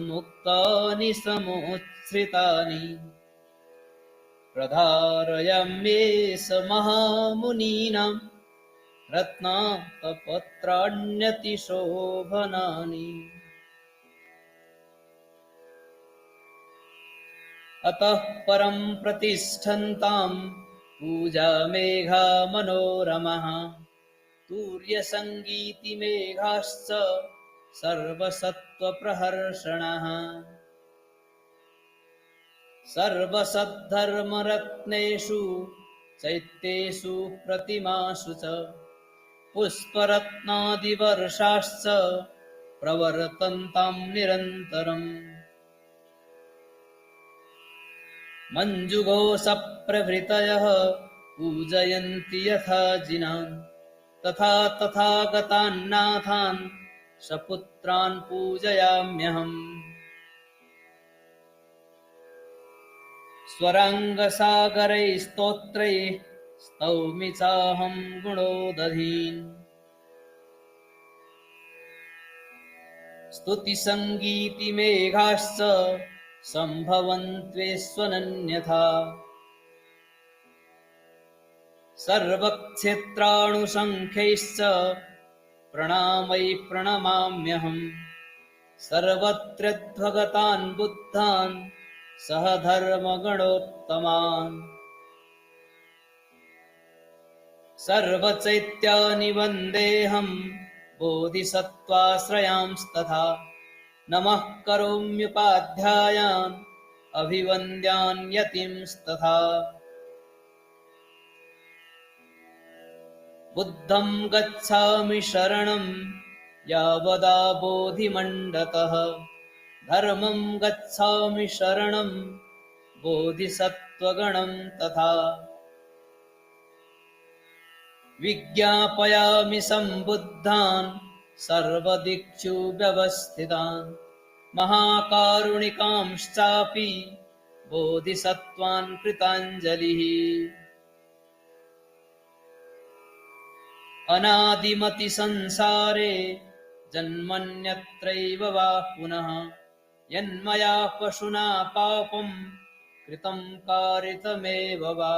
मुक्तानि समुच्छ्रितानि प्रधारयाम्येष महामुनीनां रत्नाकरपत्राण्यतिशोभनानि। अतः परं प्रतिष्ठन्तां पूजामेघा मनोरमः तूर्यसङ्गीतिमेघाश्च सर्वसत्त्वप्रहर्षणः। सर्वसद्धर्मरत्नेषु चैत्येषु प्रतिमासु च पुष्परत्नादिवर्षाश्च प्रवर्तन्तां निरन्तरम्। मञ्जुघोषप्रभृतयः पूजयन्ति यथा जिनान् तथा तथागतान्नाथान् सपुत्रान् पूजयाम्यहम्। स्वराङ्गसागरैस्तोत्रैः स्तौमि चाहं गुणोदधीन् स्तुतिसङ्गीतिमेघाश्च सम्भवन्त्वेष्वनन्यथा। सर्वक्षेत्राणुसङ्ख्यैश्च प्रणामैः प्रणमाम्यहम् सर्वत्रध्वगतान् बुद्धान् सह धर्मगणोत्तमान्। सर्वचैत्यानि वन्देऽहं बोधिसत्त्वाश्रयांस्तथा नमः करोम्युपाध्यायान् अभिवन्द्यान् यतींस्तथा। बुद्धं गच्छामि शरणं यावदा बोधिमण्डतः धर्मं गच्छामि शरणं बोधिसत्त्वगणं तथा। विज्ञापयामि सम्बुद्धान् सर्वदिक्षु व्यवस्थितान् महाकारुणिकांश्चापि बोधिसत्त्वान् कृताञ्जलिः। अनादिमतिसंसारे जन्मन्यत्रैव वा पुनः यन्मया पशुना पापं कृतं कारितमेव वा।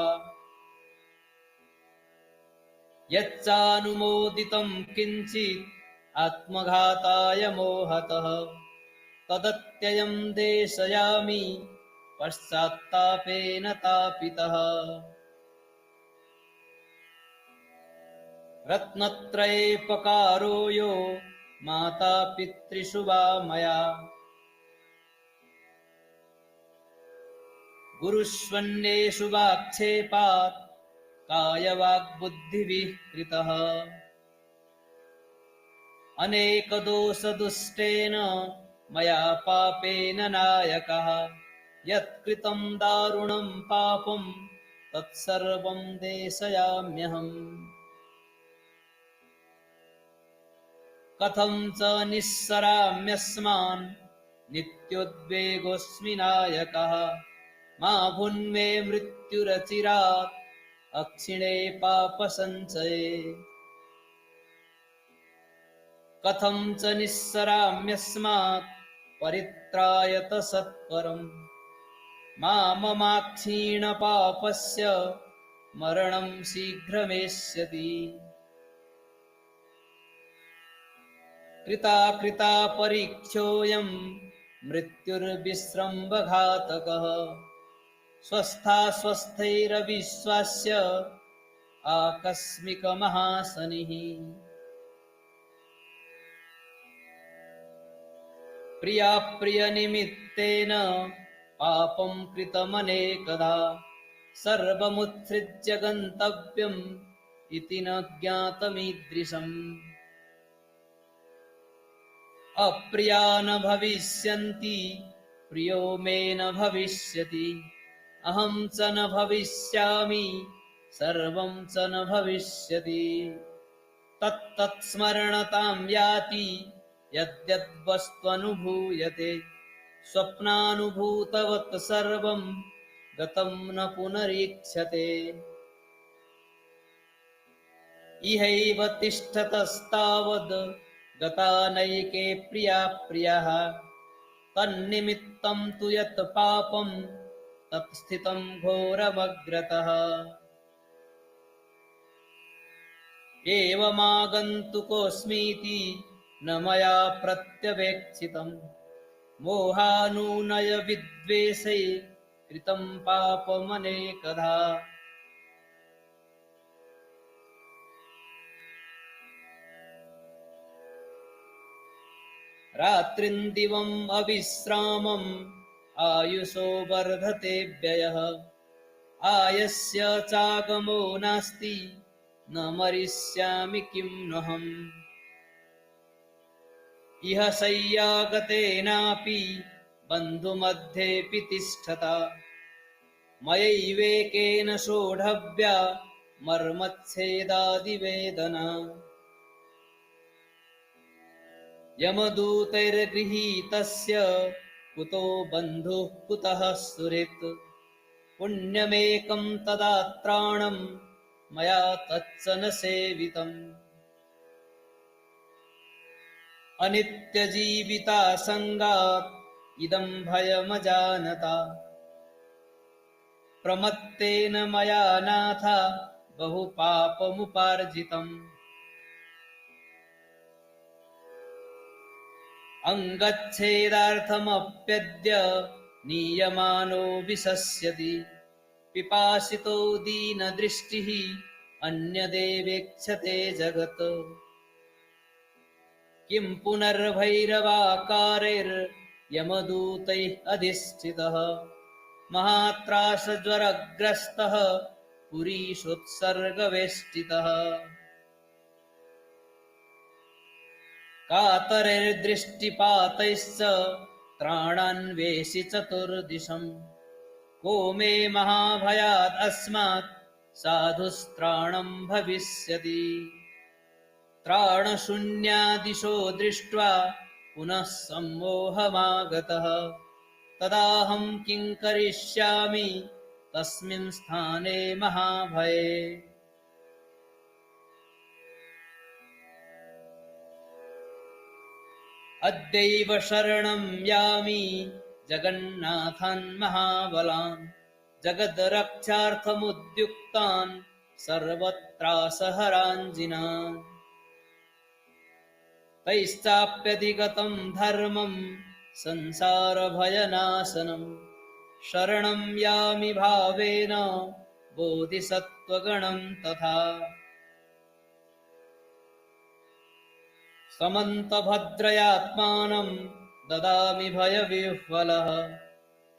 यच्चानुमोदितं किञ्चित् आत्मघाताय मोहतः तदत्ययं देशयामि पश्चात्तापेन तापितः। रत्नत्रयेपकारो यो माता पितृषु वा मया गुरुष्वन्येषु वाक्षेपात् कायवाग्बुद्धिभिः कृतः। अनेकदोषदुष्टेन मया पापेन नायकः यत्कृतं दारुणं पापं तत्सर्वं देशयाम्यहम्। कथं च निःसराम्यस्मान् नित्योद्वेगोऽस्मि नायकः मा भुन्मे मृत्युरचिरात् अक्षिणे पापसञ्चये। कथं च निःसराम्यस्मात् परित्रायत सत्वरम् मा ममाक्षीणपापस्य मरणं शीघ्रमेष्यति। कृता कृता परीक्षोऽयं मृत्युर्विस्रम्भघातकः स्वस्थैरविश्वास्य आकस्मिकमहाशनिः। प्रियाप्रियनिमित्तेन पापं कृतमनेकदा सर्वमुत्सृज्य गन्तव्यम् इति न ज्ञातमीदृशम्। अप्रिया न भविष्यन्ति प्रियो मे न भविष्यति अहं च न भविष्यामि सर्वं च न भविष्यति। तत्तत्स्मरणतां याति यद्यद्वस्त्वनुभूयते स्वप्नानुभूतवत् सर्वं गतं न पुनरीक्षते। इहैव तिष्ठतस्तावद् गता नैके प्रिया प्रियः तन्निमित्तं तु यत् पापं तत्स्थितं घोरमग्रतः। एवमागन्तुकोऽस्मीति न मया प्रत्यवेक्षितम् मोहानुनय विद्वेषै कृतं पापमनेकधा। रात्रिन्दिवम् अविश्रामम् आयुषो वर्धते व्ययः आयस्य चागमो नास्ति न मरिष्यामि किं नहम्। इह शय्यागतेनापि बन्धुमध्येऽपि तिष्ठता मयैवेकेन सोढव्या मर्मच्छेदादिवेदना। यमदूतैर्गृहीतस्य कुतो बन्धुः कुतः सुहृत् पुण्यमेकं तदात्राणं मया तच्च न सेवितम्। अनित्यजीवितासङ्गात् इदं भयमजानता प्रमत्तेन मया नाथ बहुपापमुपार्जितम्। अङ्गच्छेदार्थमप्यद्य नीयमानो विशस्यति पिपासितो दीनदृष्टिः अन्यदेवेक्षते जगत्। किं पुनर्भैरवाकारैर्यमदूतैः अधिष्ठितः महात्रासज्वरग्रस्तः पुरीषोत्सर्गवेष्टितः। कातरैर्दृष्टिपातैश्च त्राणान्वेषि चतुर्दिशम् को मे महाभयात् अस्मात् साधुस्त्राणं भविष्यति। त्राणशून्यादिशो दृष्ट्वा पुनः सम्मोहमागतः तदाहं किं करिष्यामि तस्मिन् स्थाने महाभये। अद्यैव शरणं यामि जगन्नाथान् महाबलान् जगद्रक्षार्थमुद्युक्तान् सर्वत्रासहराञ्जिनान्। तैश्चाप्यधिगतं धर्मं संसारभयनाशनं शरणं यामि भावेन बोधिसत्त्वगणं तथा। समन्तभद्रयात्मानं ददामि भयविह्वलः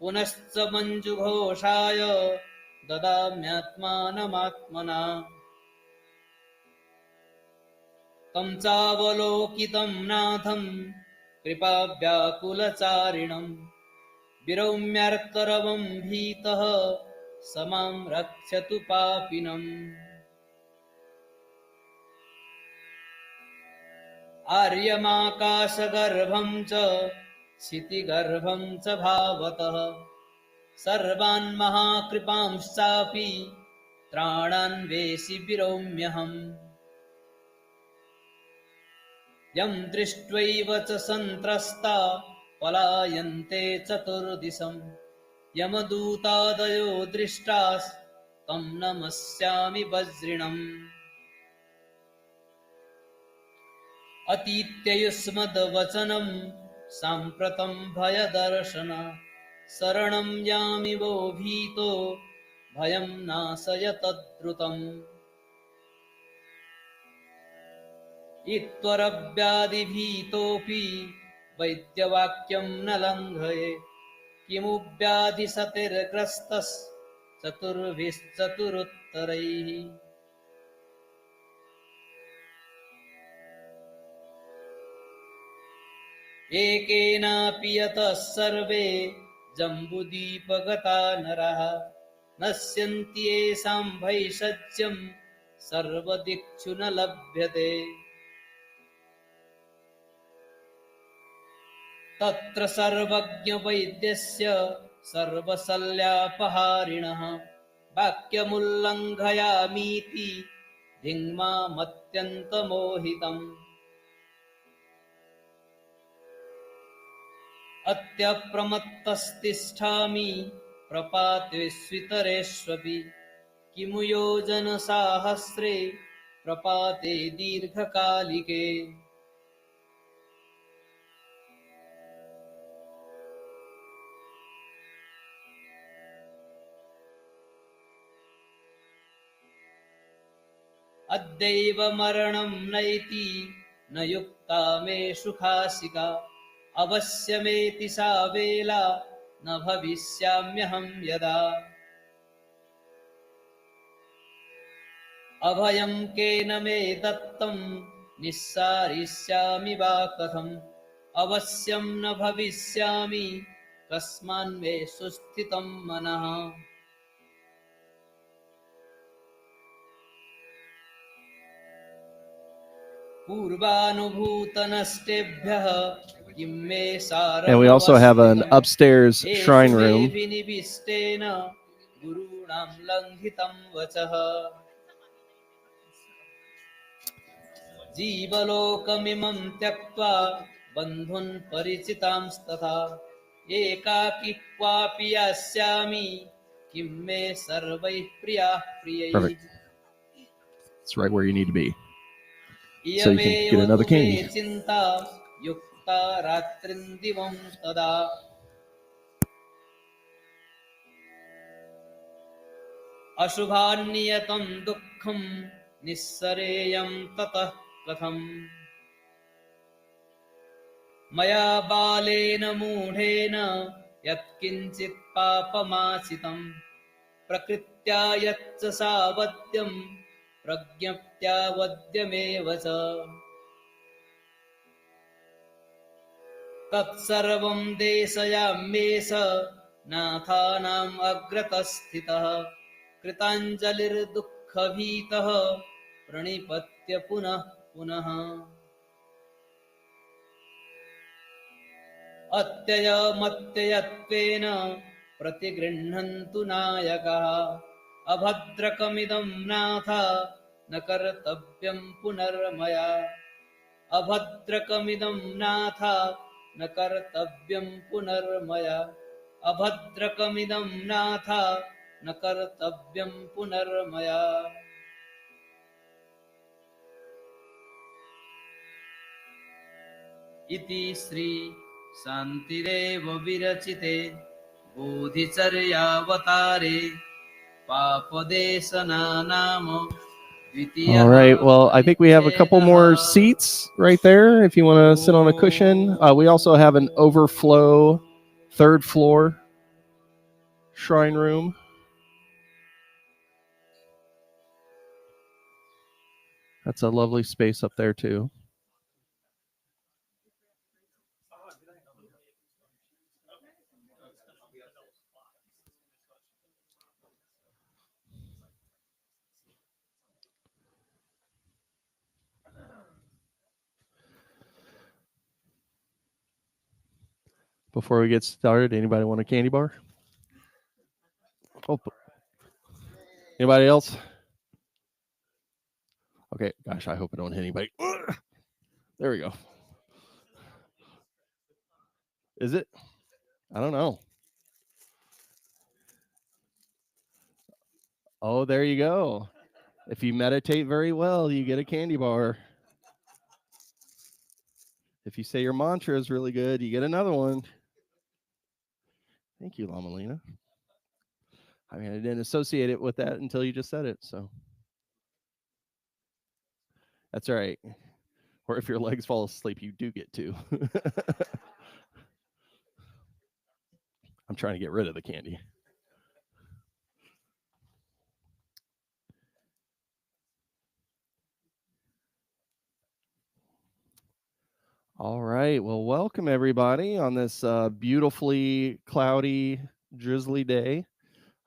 पुनश्च मञ्जुघोषाय ददाम्यात्मानमात्मना। तं चावलोकितं नाथं कृपाव्याकुलचारिणं विरौम्यार्तरवं भीतः स मां रक्षतु पापिनम्। आर्यमाकाशगर्भं च क्षितिगर्भं च भावतः सर्वान् महाकृपांश्चापि त्राणान्वेषि विरौम्यहम्। यं दृष्ट्वैव च सन्त्रस्ता पलायन्ते चतुर्दिशं यमदूतादयो दृष्टास्तं नमस्यामि वज्रिणम्। अतीत्ययुष्मद्वचनं साम्प्रतं भयदर्शन शरणं यामि वो भीतो भयं नाशय तद्रुतम्। इत्वरव्याधिभीतोऽपि वैद्यवाक्यं न लङ्घये किमु व्याधिसतिर्ग्रस्तश्चतुर्भिश्चतुरुत्तरैः। एकेनापि यतः सर्वे जम्बुदीपगता नरः नश्यन्ति येषां भैषज्यं सर्वदिक्षु न लभ्यते। तत्र सर्वज्ञवैद्यस्य सर्वशल्यापहारिणः वाक्यमुल्लङ्घयामीति धिङ्मामत्यन्तमोहितम्। अत्यप्रमत्तस्तिष्ठामि प्रपाते विस्वितरेष्वपि किमु योजनसाहस्रे प्रपाते दीर्घकालिके अद्यैव मरणं नैति न युक्ता मे सुखासिका अवश्यमेति सा वेला न भविष्याम्यहं यदा अभयं केन मे दत्तं निस्सारिष्यामि वा कथम् अवश्यं न भविष्यामि कस्मान्मे सुस्थितं मनः पूर्वानुभूतनष्टेभ्यः किं मे सारमवस्थितम् And we also have an upstairs shrine room. विनिविष्टेन गुरूणां लङ्घितं वचः जीवलोकमिमं त्यक्त्वा बन्धुन् परिचितांस्तथा एकाकी क्वापि यास्यामि किं मे सर्वैः प्रियाः प्रियैः Perfect. It's right where you need to be. So you can get another candy. चिन्ता युक्ता रात्रिं दिवं तदा अशुभान्नियतं दुःखं निस्सरेयं ततः कथम् मया बालेन मूढेन यत्किञ्चित् पापमाचितं प्रकृत्या यच्च सावद्यं प्रज्ञप्त्या वद्यमेव च तत्सर्वं देशयाम्येष नाथानाम् अग्रतस्थितः कृताञ्जलिर्दुःखभीतः प्रणिपत्य पुनः पुनः अत्ययमत्ययत्वेन प्रतिगृह्णन्तु नायकः अभद्रकमिदं नाथ न कर्तव्यं पुनर्मया अभद्रकमिदं नाथ न कर्तव्यं पुनर्मया अभद्रकमिदं नाथ न कर्तव्यं पुनर्मया इति श्री शान्तिरेव विरचिते बोधिचर्यावतारे पापदेशना नाम All right. Well, I think we have a couple more seats right there if you want to sit on a cushion. We also have an overflow third floor shrine room. That's a lovely space up there too. Before we get started, anybody want a candy bar? Oh, anybody else? Okay, gosh, I hope I don't hit anybody. There we go. Is it? I don't know. Oh, there you go. If you meditate very well, you get a candy bar. If you say your mantra is really good, you get another one. Thank you, Lamalina. I mean, I didn't associate it with that until you just said it, so. That's right. Or if your legs fall asleep, you do get two. I'm trying to get rid of the candy. All right. Well, welcome everybody on this beautifully cloudy, drizzly day.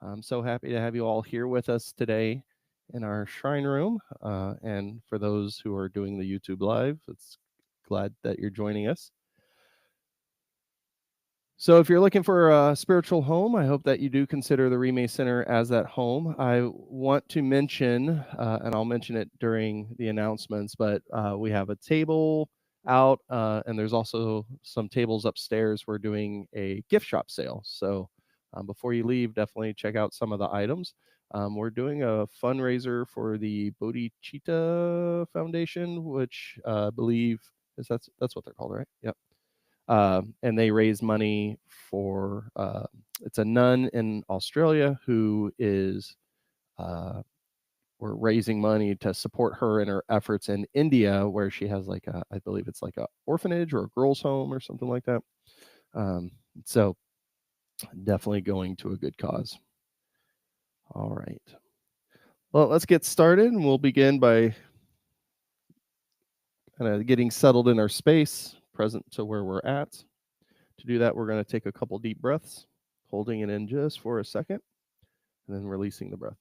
I'm so happy to have you all here with us today in our shrine room. And for those who are doing the YouTube live, it's glad that you're joining us. So if you're looking for a spiritual home, I hope that you do consider the Rime Center as that home. I want to mention, and I'll mention it during the announcements, but we have a table out, and there's also some tables upstairs. We're doing a gift shop sale. So before you leave, definitely check out some of the items. We're doing a fundraiser for the Bodhicitta Foundation, which I believe that's what they're called, right? Yep. And they raise money for it's a nun in Australia who is we're raising money to support her in her efforts in India, where she has like I believe it's like a orphanage or a girls' home or something like that. Um, so definitely going to a good cause. All right. Well, let's get started, and we'll begin by kind of getting settled in our space, present to where we're at. To do that, we're going to take a couple deep breaths, holding it in just for a second, and then releasing the breath.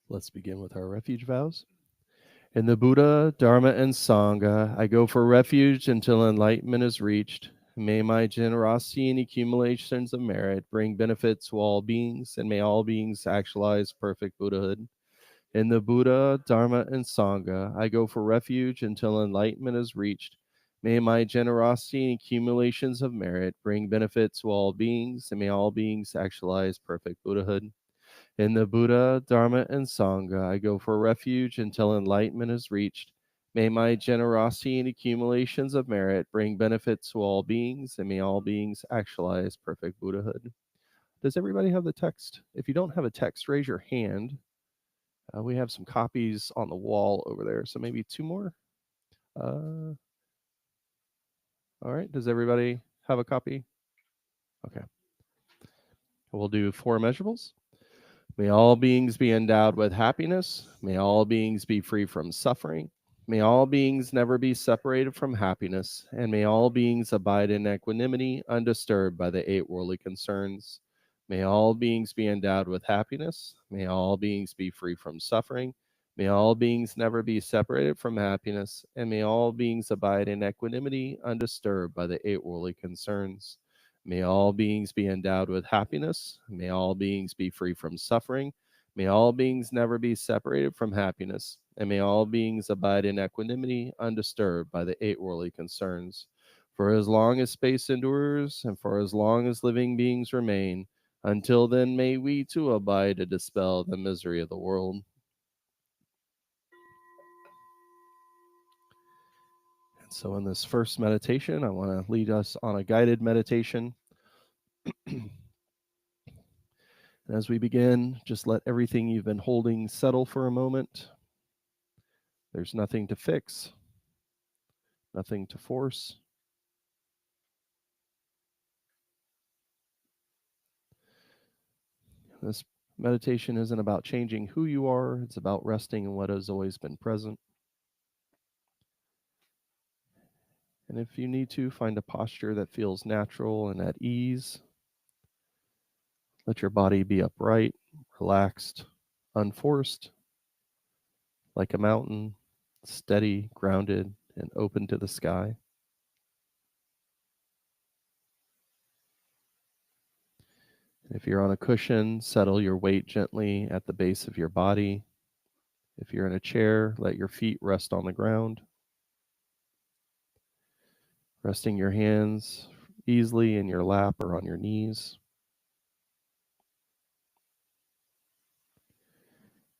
Let's begin with our refuge vows. In the Buddha, Dharma, and Sangha, I go for refuge until enlightenment is reached. May my generosity and accumulations of merit bring benefit to all beings, and may all beings actualize perfect Buddhahood. In the Buddha, Dharma, and Sangha, I go for refuge until enlightenment is reached. May my generosity and accumulations of merit bring benefit to all beings, and may all beings actualize perfect Buddhahood. In the Buddha, Dharma, and Sangha, I go for refuge until enlightenment is reached. May my generosity and accumulations of merit bring benefit to all beings, and may all beings actualize perfect Buddhahood. Does everybody have the text? If you don't have a text, raise your hand. We have some copies on the wall over there, so maybe two more. All right. Does everybody have a copy? Okay. We'll do four measurables. May all beings be endowed with happiness. May all beings be free from suffering. May all beings never be separated from happiness. And may all beings abide in equanimity, undisturbed by the eight worldly concerns. May all beings be endowed with happiness. May all beings be free from suffering. May all beings never be separated from happiness. And may all beings abide in equanimity, undisturbed by the eight worldly concerns. May all beings be endowed with happiness. May all beings be free from suffering. May all beings never be separated from happiness. And may all beings abide in equanimity, undisturbed by the eight worldly concerns. For as long as space endures, and for as long as living beings remain, until then may we too abide to dispel the misery of the world. And so, in this first meditation, I want to lead us on a guided meditation. And as we begin, just let everything you've been holding settle for a moment. There's nothing to fix, nothing to force. This meditation isn't about changing who you are, it's about resting in what has always been present. And if you need to, find a posture that feels natural and at ease. Let your body be upright, relaxed, unforced, like a mountain, steady, grounded, and open to the sky. If you're on a cushion, settle your weight gently at the base of your body. If you're in a chair, let your feet rest on the ground. Resting your hands easily in your lap or on your knees.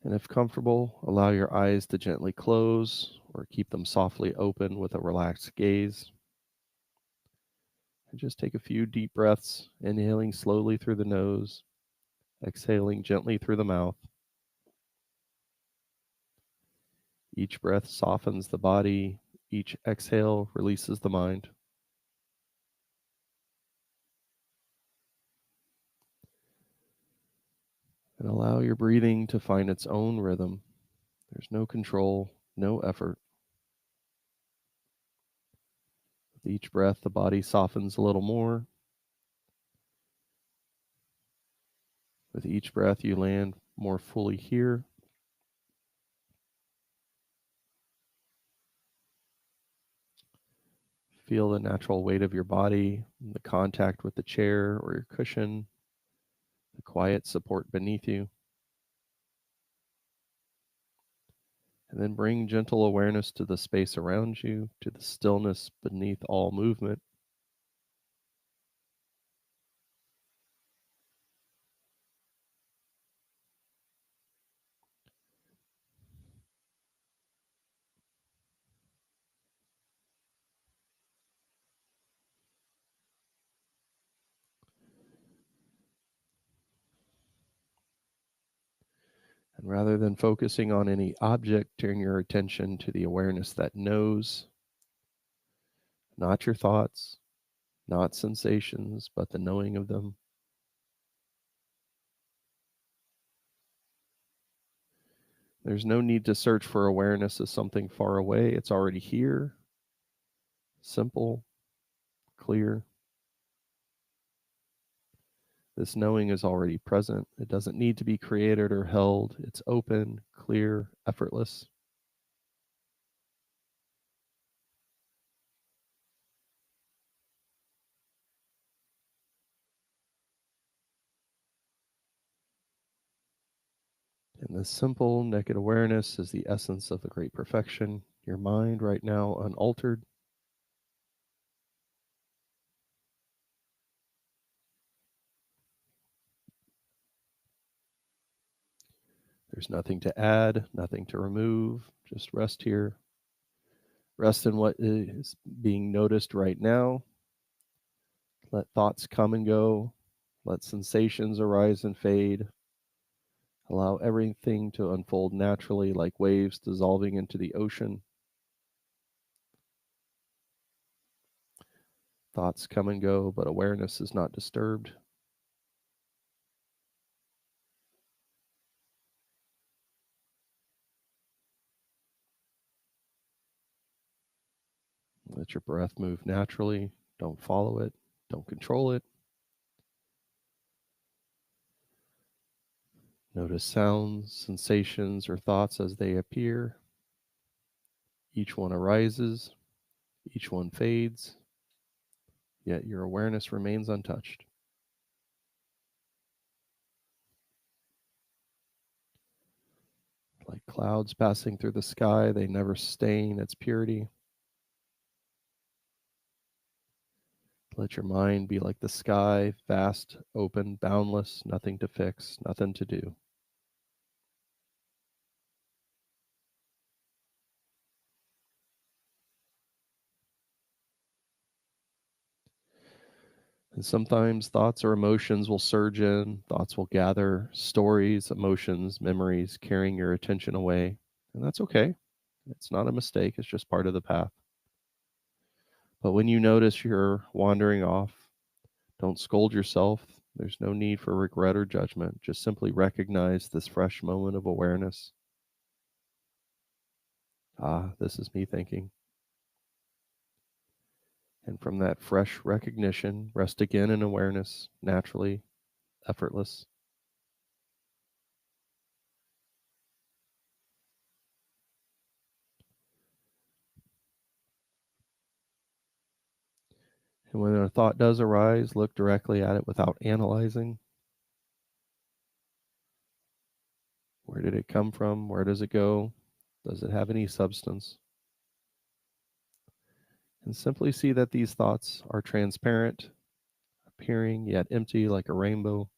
And if comfortable, allow your eyes to gently close or keep them softly open with a relaxed gaze. And just take a few deep breaths, inhaling slowly through the nose, exhaling gently through the mouth. Each breath softens the body. Each exhale releases the mind. And allow your breathing to find its own rhythm. There's no control, no effort. With each breath, the body softens a little more. With each breath, you land more fully here. Feel the natural weight of your body, the contact with the chair or your cushion, the quiet support beneath you. And then bring gentle awareness to the space around you, to the stillness beneath all movement. And rather than focusing on any object, turn your attention to the awareness that knows, not your thoughts, not sensations, but the knowing of them. There's no need to search for awareness as something far away. It's already here, simple, clear. This knowing is already present. It doesn't need to be created or held. It's open, clear, effortless. And this simple, naked awareness is the essence of the great perfection. Your mind, right now, unaltered. There's nothing to add, nothing to remove. Just rest here. Rest in what is being noticed right now. Let thoughts come and go. Let sensations arise and fade. Allow everything to unfold naturally like waves dissolving into the ocean. Thoughts come and go, but awareness is not disturbed. Let your breath move naturally. Don't follow it. Don't control it. Notice sounds, sensations, or thoughts as they appear. Each one arises, each one fades, yet your awareness remains untouched. Like clouds passing through the sky, they never stain its purity. Let your mind be like the sky, vast, open, boundless, nothing to fix, nothing to do. And sometimes thoughts or emotions will surge in, thoughts will gather, stories, emotions, memories, carrying your attention away. And that's okay. It's not a mistake, it's just part of the path. But when you notice you're wandering off, don't scold yourself. There's no need for regret or judgment. Just simply recognize this fresh moment of awareness. Ah, this is me thinking. And from that fresh recognition, rest again in awareness, naturally, effortless. And when a thought does arise, look directly at it without analyzing. Where did it come from? Where does it go? Does it have any substance? And simply see that these thoughts are transparent, appearing yet empty like a rainbow.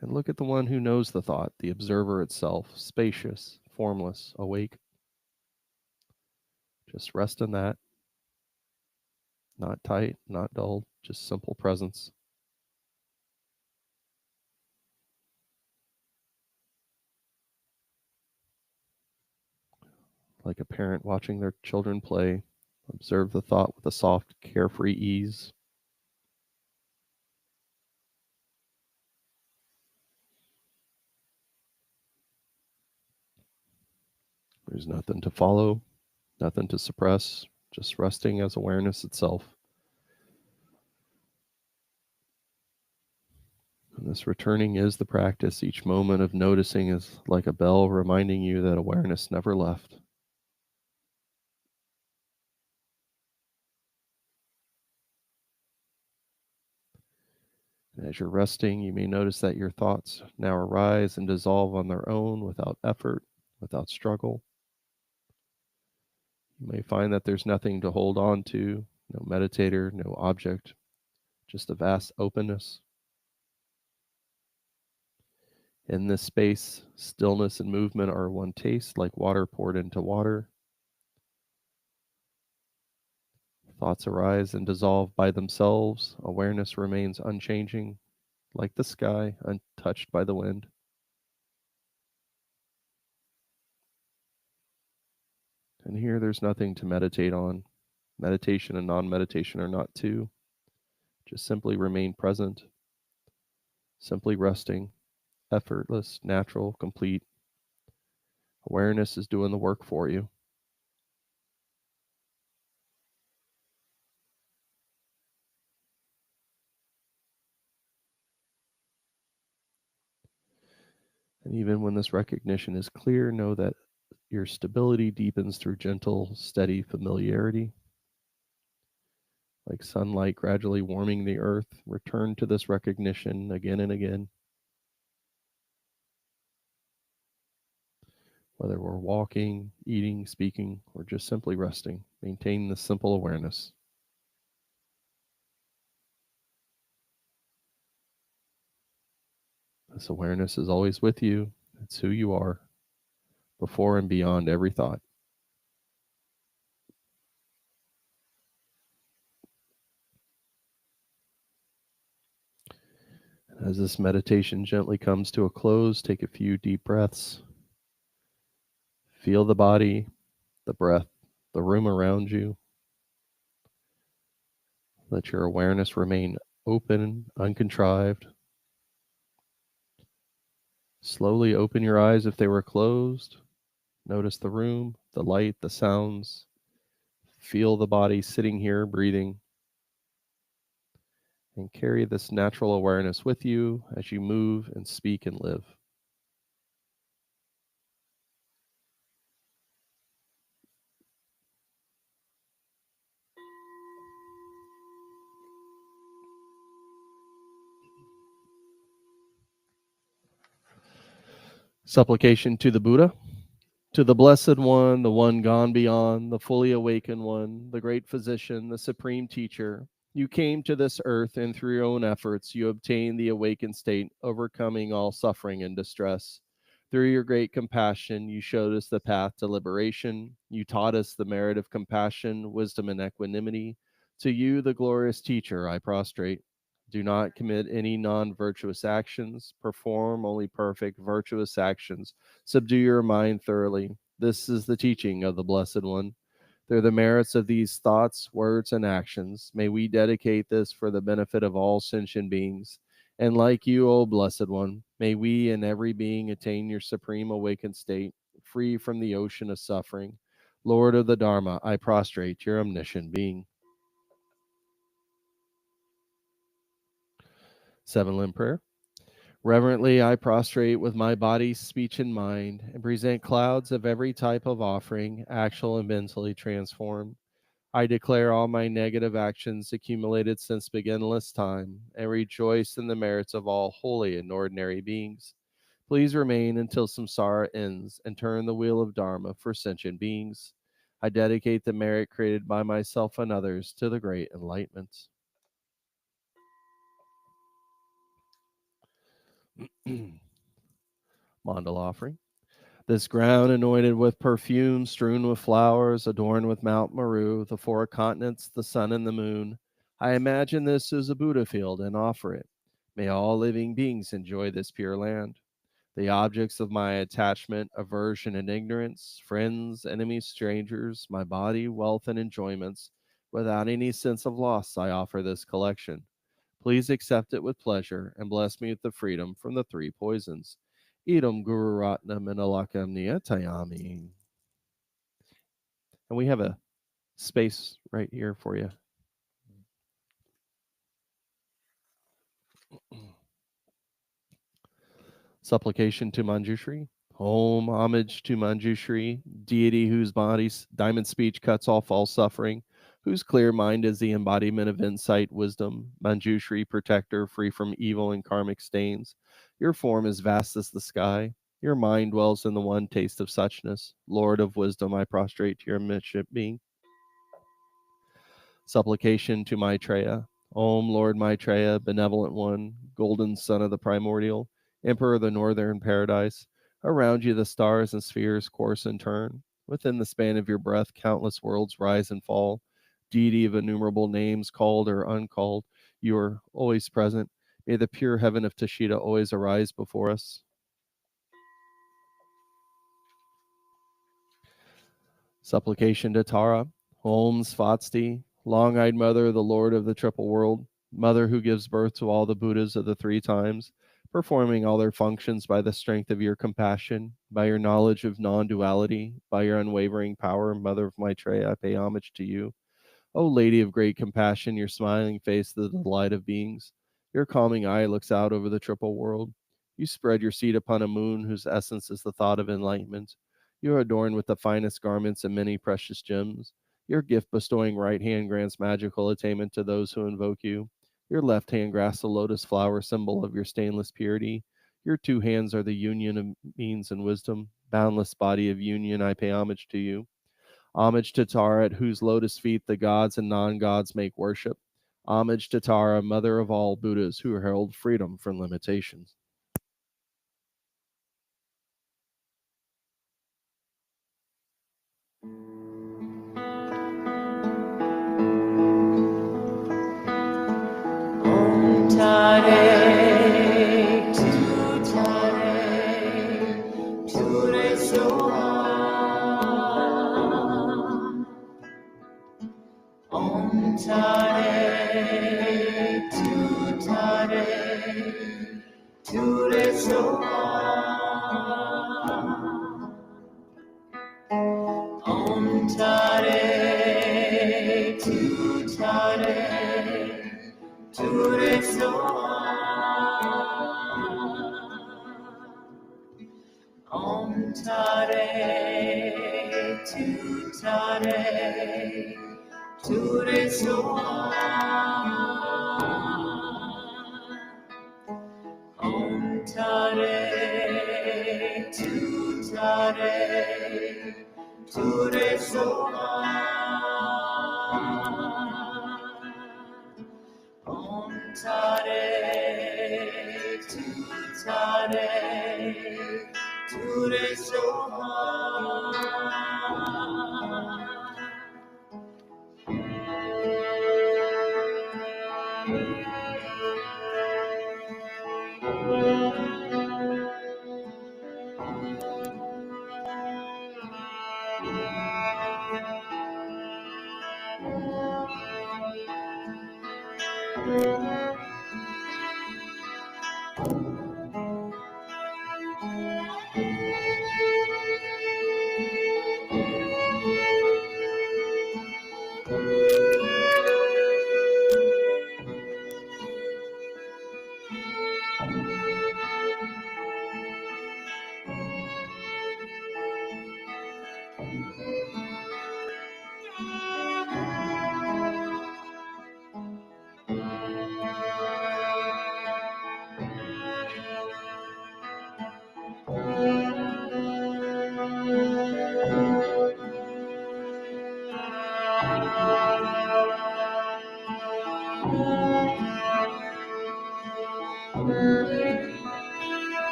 And look at the one who knows the thought, the observer itself, spacious, formless, awake. Just rest in that, not tight, not dull, just simple presence. like a parent watching their children play. Observe the thought with a soft, carefree ease. There's nothing to follow, nothing to suppress, just resting as awareness itself. And this returning is the practice. Each moment of noticing is like a bell reminding you that awareness never left. And as you're resting, you may notice that your thoughts now arise and dissolve on their own without effort, without struggle. You may find that there's nothing to hold on to, no meditator, no object, just a vast openness. In this space, stillness and movement are one taste, like water poured into water. Thoughts arise and dissolve by themselves. Awareness remains unchanging, like the sky, untouched by the wind. And here there's nothing to meditate on. Meditation and non meditation are not two. Just simply remain present, simply resting, effortless, natural, complete. Awareness is doing the work for you. And even when this recognition is clear, know that your stability deepens through gentle, steady familiarity. Like sunlight gradually warming the earth, return to this recognition again and again. Whether we're walking, eating, speaking, or just simply resting, maintain this simple awareness. This awareness is always with you. It's who you are, before and beyond every thought. And as this meditation gently comes to a close, take a few deep breaths. Feel the body, the breath, the room around you. Let your awareness remain open, uncontrived. Slowly open your eyes if they were closed. Notice the room, the light, the sounds. Feel the body sitting here, breathing. And carry this natural awareness with you as you move and speak and live. Supplication to the Buddha. To the Blessed One, the one gone beyond, the fully awakened one, the great physician, the supreme teacher, you came to this earth and through your own efforts you obtained the awakened state, overcoming all suffering and distress. Through your great compassion, you showed us the path to liberation. You taught us the merit of compassion, wisdom, and equanimity. To you, the glorious teacher, I prostrate. Do not commit any non virtuous actions, perform only perfect, virtuous actions. Subdue your mind thoroughly. This is the teaching of the Blessed One. Through the merits of these thoughts, words, and actions, may we dedicate this for the benefit of all sentient beings. And like you, O Blessed One, may we and every being attain your supreme awakened state, free from the ocean of suffering. Lord of the Dharma, I prostrate your omniscient being. Seven limb prayer. Reverently, I prostrate with my body, speech, and mind, and present clouds of every type of offering, actual and mentally transformed. I declare all my negative actions accumulated since beginless time, and rejoice in the merits of all holy and ordinary beings. Please remain until samsara ends, and turn the wheel of Dharma for sentient beings. I dedicate the merit created by myself and others to the great enlightenment. Mandala offering. This ground anointed with perfume, strewn with flowers, adorned with Mount Meru, the four continents, the sun, and the moon. I imagine this as a Buddha field and offer it. May all living beings enjoy this pure land. the objects of my attachment, aversion, and ignorance, friends, enemies, strangers, my body, wealth, and enjoyments, without any sense of loss, I offer this collection. Please accept it with pleasure and bless me with the freedom from the three poisons. Idam Guru Ratna Minalakam Niyatayami. And we have a space right here for you. Supplication to Manjushri. Home homage to Manjushri, deity whose body's diamond speech cuts off all suffering, whose clear mind is the embodiment of insight, wisdom. Manjushri, protector, free from evil and karmic stains. Your form is vast as the sky. Your mind dwells in the one taste of suchness. Lord of wisdom, I prostrate to your midship being. Supplication to Maitreya. Om, Lord Maitreya, benevolent one, golden son of the primordial, emperor of the northern paradise. Around you the stars and spheres course and turn. Within the span of your breath, countless worlds rise and fall. Deity of innumerable names, called or uncalled, you are always present. May the pure heaven of Tashita always arise before us. Supplication to Tara. Om Svatsti, long-eyed mother of the Lord of the triple world, mother who gives birth to all the Buddhas of the three times, performing all their functions by the strength of your compassion, by your knowledge of non-duality, by your unwavering power, mother of Maitreya, I pay homage to you. O Lady of great compassion, your smiling face, the delight of beings, your calming eye looks out over the triple world. You spread your seat upon a moon whose essence is the thought of enlightenment. You are adorned with the finest garments and many precious gems. Your gift bestowing right hand grants magical attainment to those who invoke you. Your left hand grasps a lotus flower, symbol of your stainless purity. Your two hands are the union of means and wisdom. Boundless body of union, I pay homage to you. Homage to Tara, at whose lotus feet the gods and non-gods make worship. Homage to Tara, mother of all Buddhas who herald freedom from limitations. Om Tare, Tu Tare, Ture Soha. Om Tare, Tu Tare, Ture Soha. Om Tare, Tu Tare, Ture Soha. Om Tare, Tu Tare, Ture Soha. Om Tare, Tu Tare, Ture Soha. Om Tare, Tu Tare, Ture Soha.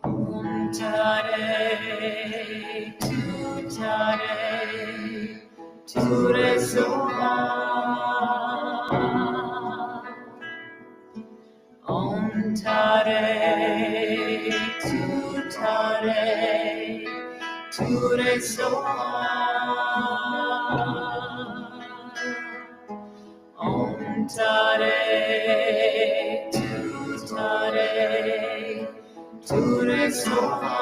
Om Tare, Tu Tare, Ture Soha. Om Tare, Ture Soha. Om Tare, Ture Soha.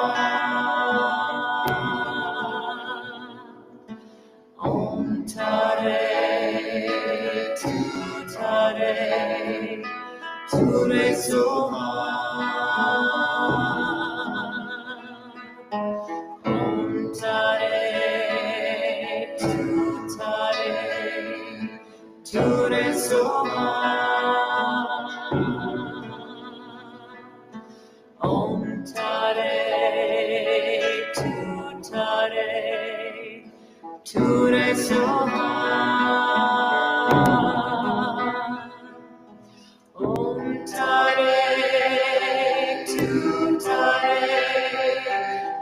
Om Tare, Ture Soha. Om Tare, Ture Soha. Om Tare, Ture Soha. Om Tare,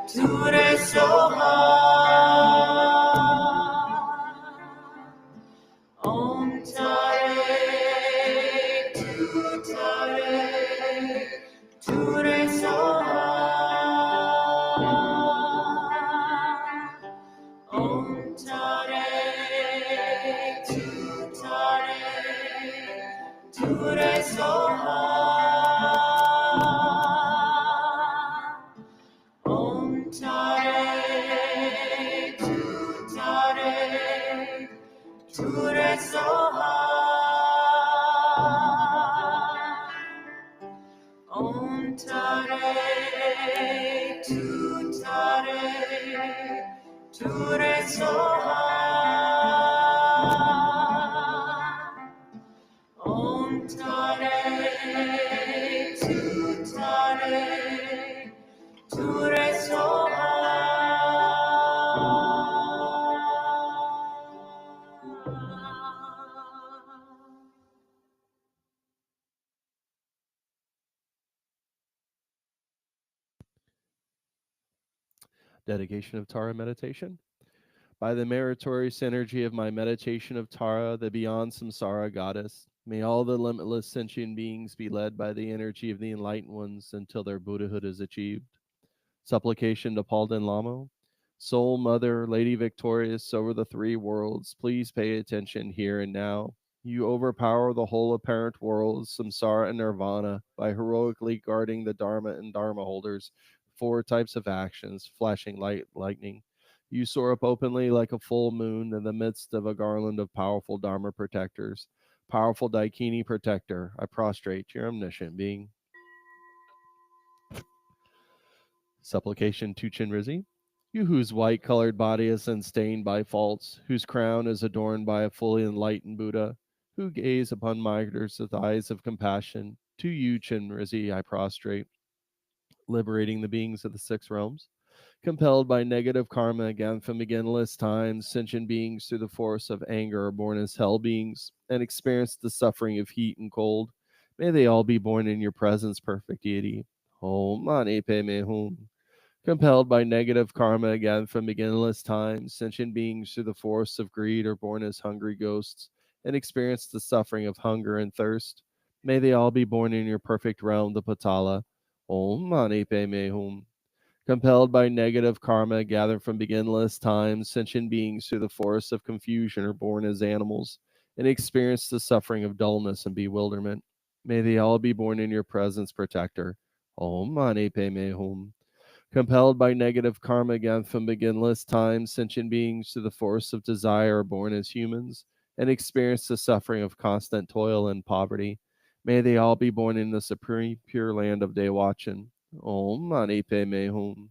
Ture Soha. Om Tare, Ture Soha. Om Tare, Ture Soha. Om Tare, Ture Soha. Om Tare, Ture Soha. Om Tare, Ture Soha. Dedication of Tara meditation. By the meritorious energy of my meditation of Tara, the beyond samsara goddess, may all the limitless sentient beings be led by the energy of the enlightened ones until their Buddhahood is achieved. Supplication to Palden Lamo. Soul Mother, Lady victorious over the three worlds, please pay attention here and now. You overpower the whole apparent worlds, samsara and nirvana, by heroically guarding the Dharma and Dharma holders. 4 types of actions, flashing light, lightning. You soar up openly like a full moon in the midst of a garland of powerful Dharma protectors. Powerful Daikini protector, I prostrate to your omniscient being. Supplication to Chenrezig. You whose white-colored body is unstained by faults, whose crown is adorned by a fully enlightened Buddha, who gaze upon migrants with eyes of compassion, to you, Chenrezig, I prostrate, liberating the beings of the 6 realms. Compelled by negative karma again from beginless times, sentient beings through the force of anger are born as hell beings and experience the suffering of heat and cold. May they all be born in your presence, perfect deity. Om Mani Padme Hum. Compelled by negative karma again from beginless times, sentient beings through the force of greed are born as hungry ghosts and experience the suffering of hunger and thirst. May they all be born in your perfect realm, the Patala. Om Mani Padme Hum. Compelled by negative karma gathered from beginless times, sentient beings through the forest of confusion are born as animals and experience the suffering of dullness and bewilderment. May they all be born in your presence, protector. Om Mani Padme Hum. Compelled by negative karma again from beginless times, sentient beings through the force of desire are born as humans and experience the suffering of constant toil and poverty. May they all be born in the supreme pure land of Dewachin. Om Mani Padme Hum.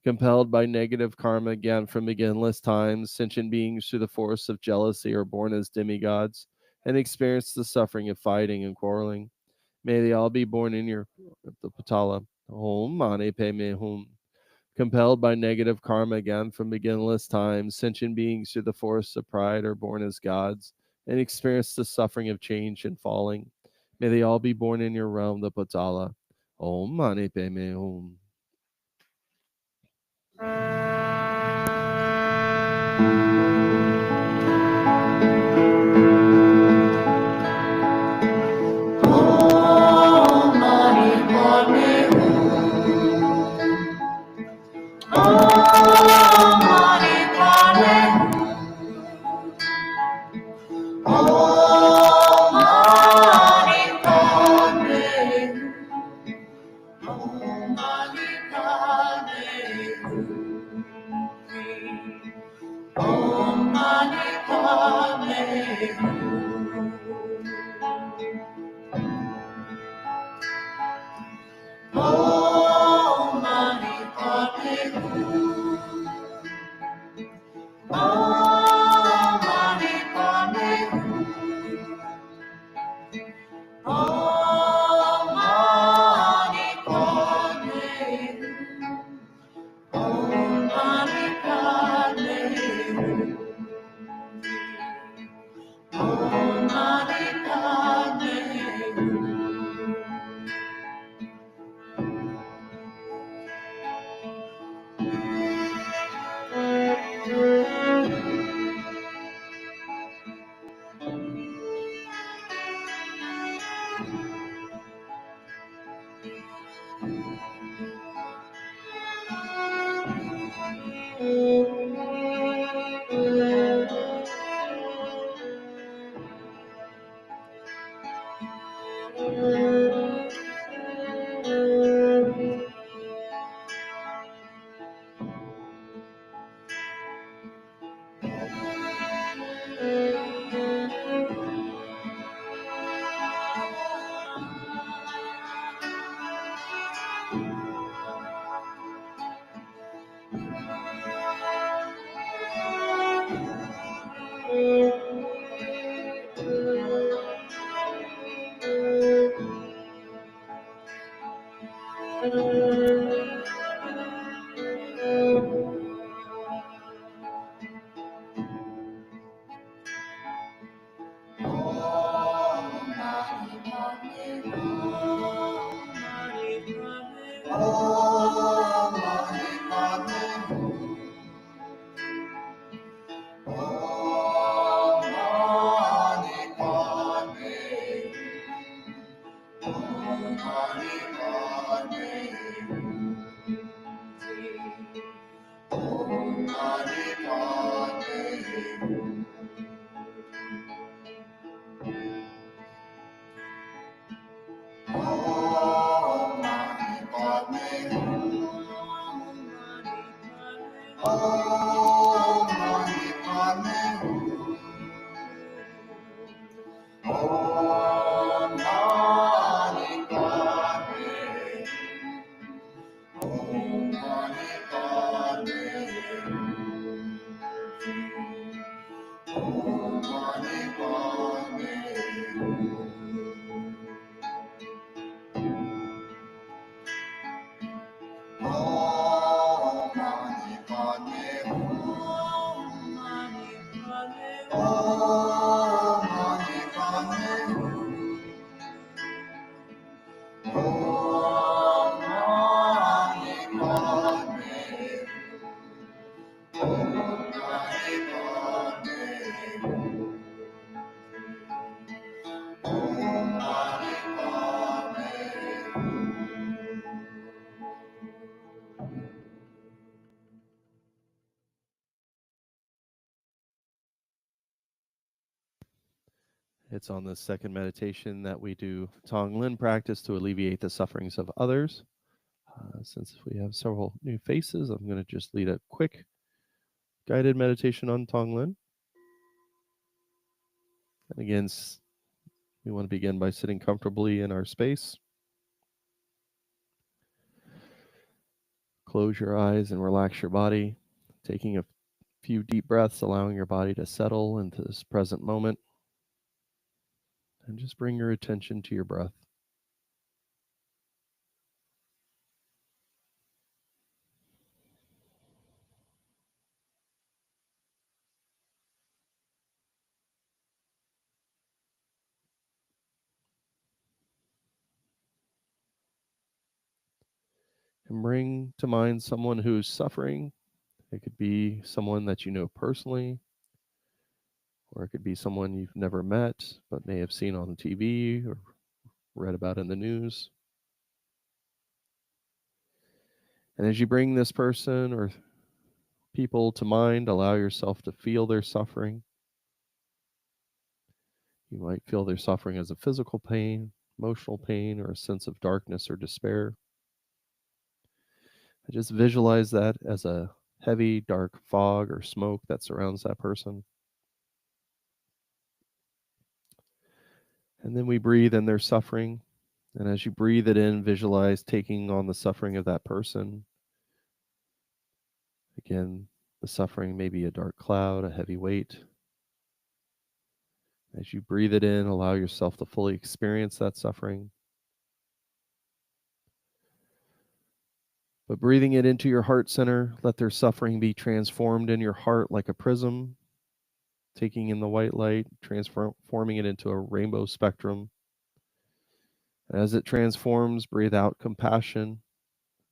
Compelled by negative karma again from beginless times, sentient beings through the force of jealousy are born as demigods and experience the suffering of fighting and quarreling. May they all be born in your the Patala. Om Mani Padme Hum. Compelled by negative karma again from beginless times, sentient beings through the force of pride are born as gods and experience the suffering of change and falling. May they all be born in your realm, the Patala. Om Mani Padme Hum. Om Mani It's on the second meditation that we do Tonglen practice to alleviate the sufferings of others. Since we have several new faces, I'm going to just lead a quick guided meditation on Tonglen. And again, we want to begin by sitting comfortably in our space. Close your eyes and relax your body, taking a few deep breaths, allowing your body to settle into this present moment. And just bring your attention to your breath. And bring to mind someone who's suffering. It could be someone that you know personally, or it could be someone you've never met but may have seen on TV or read about in the news. And as you bring this person or people to mind, allow yourself to feel their suffering. You might feel their suffering as a physical pain, emotional pain, or a sense of darkness or despair. I just visualize that as a heavy, dark fog or smoke that surrounds that person. And then we breathe in their suffering. And as you breathe it in, visualize taking on the suffering of that person. Again, the suffering may be a dark cloud, a heavy weight. As you breathe it in, allow yourself to fully experience that suffering. But breathing it into your heart center, let their suffering be transformed in your heart like a prism, taking in the white light, transforming it into a rainbow spectrum. As it transforms, breathe out compassion.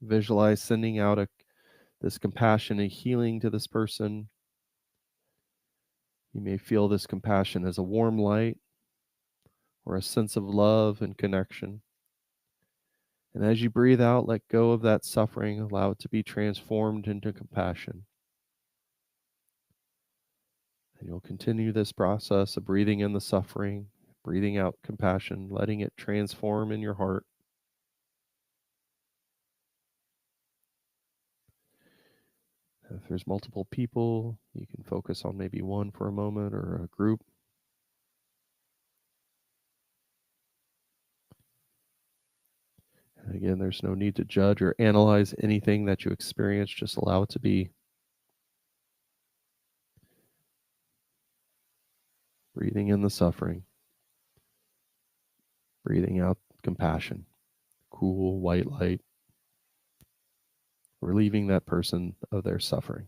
Visualize sending out this compassion and healing to this person. You may feel this compassion as a warm light or a sense of love and connection. And as you breathe out, let go of that suffering, allow it to be transformed into compassion. And you'll continue this process of breathing in the suffering, breathing out compassion, letting it transform in your heart. If there's multiple people, you can focus on maybe one for a moment or a group. And again, there's no need to judge or analyze anything that you experience, just allow it to be. Breathing in the suffering, breathing out compassion, cool white light, relieving that person of their suffering.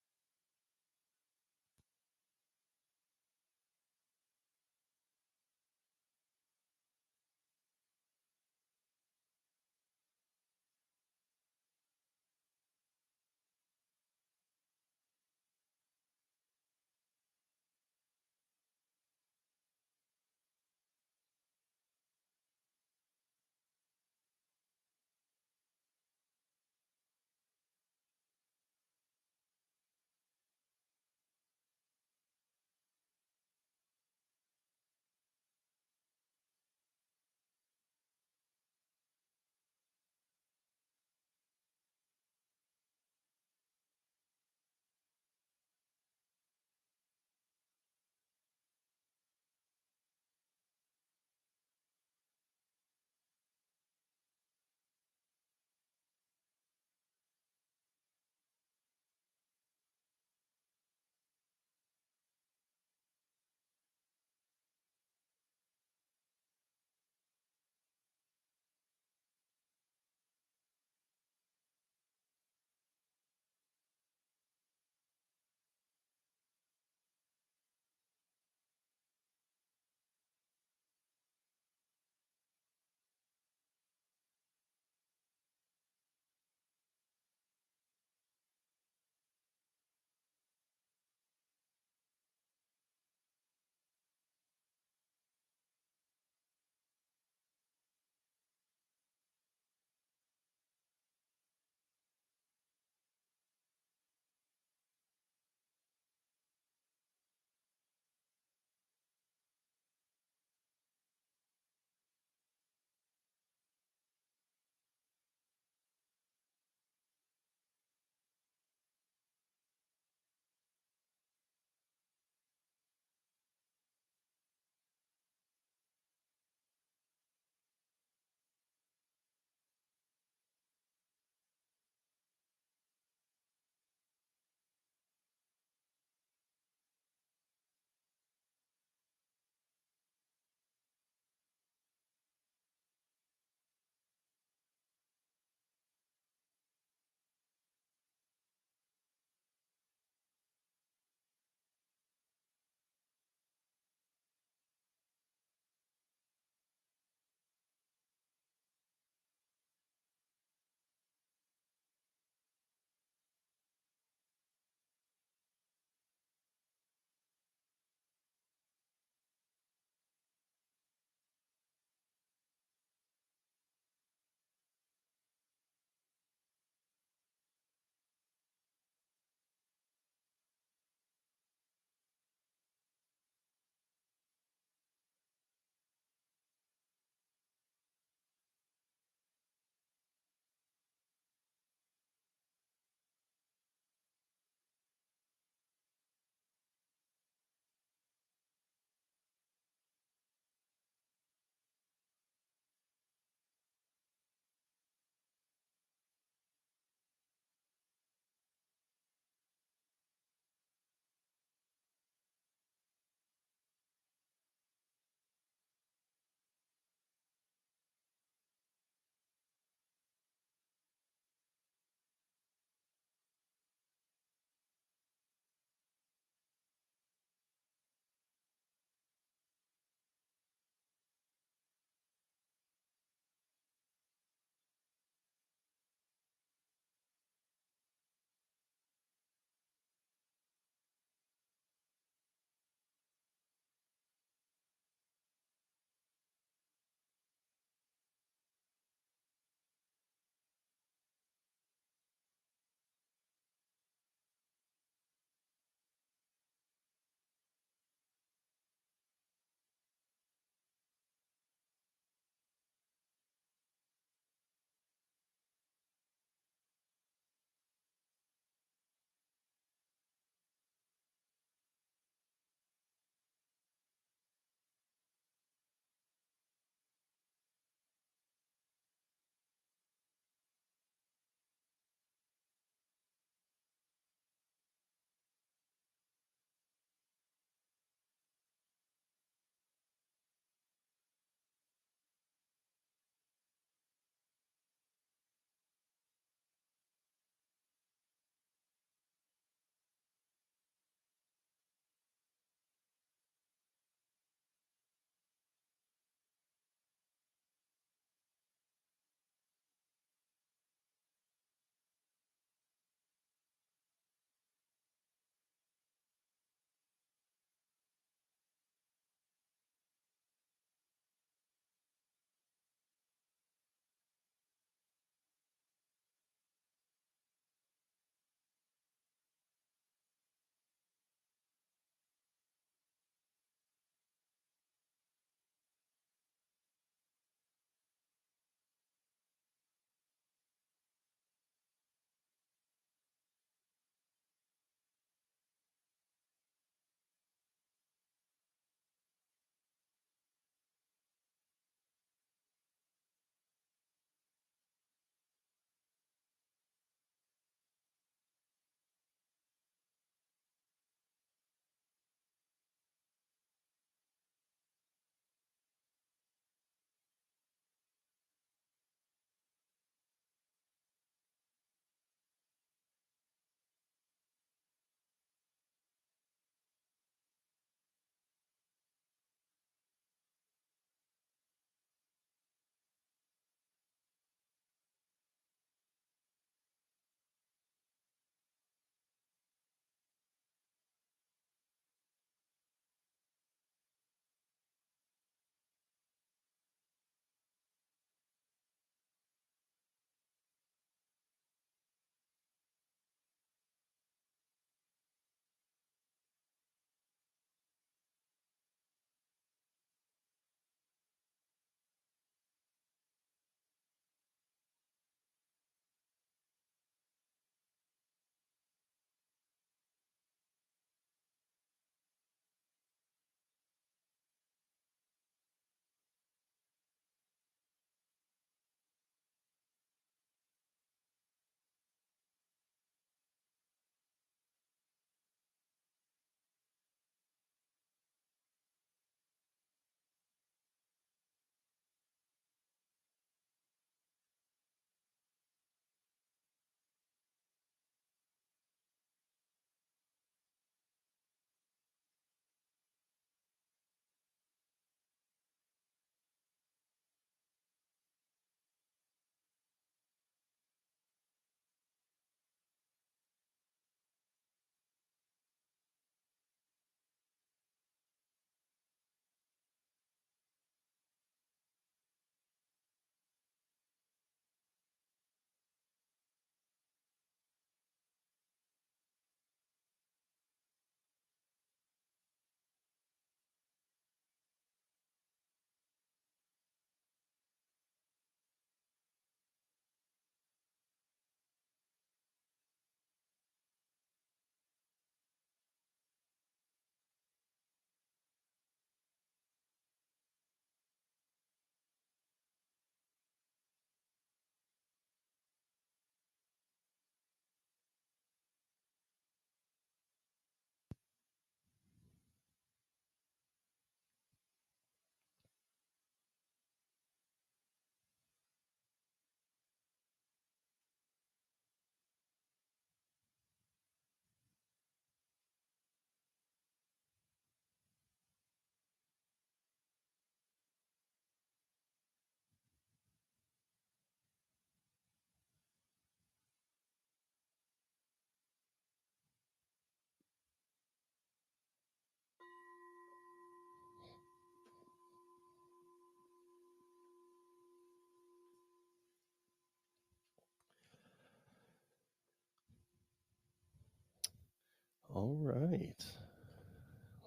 All right.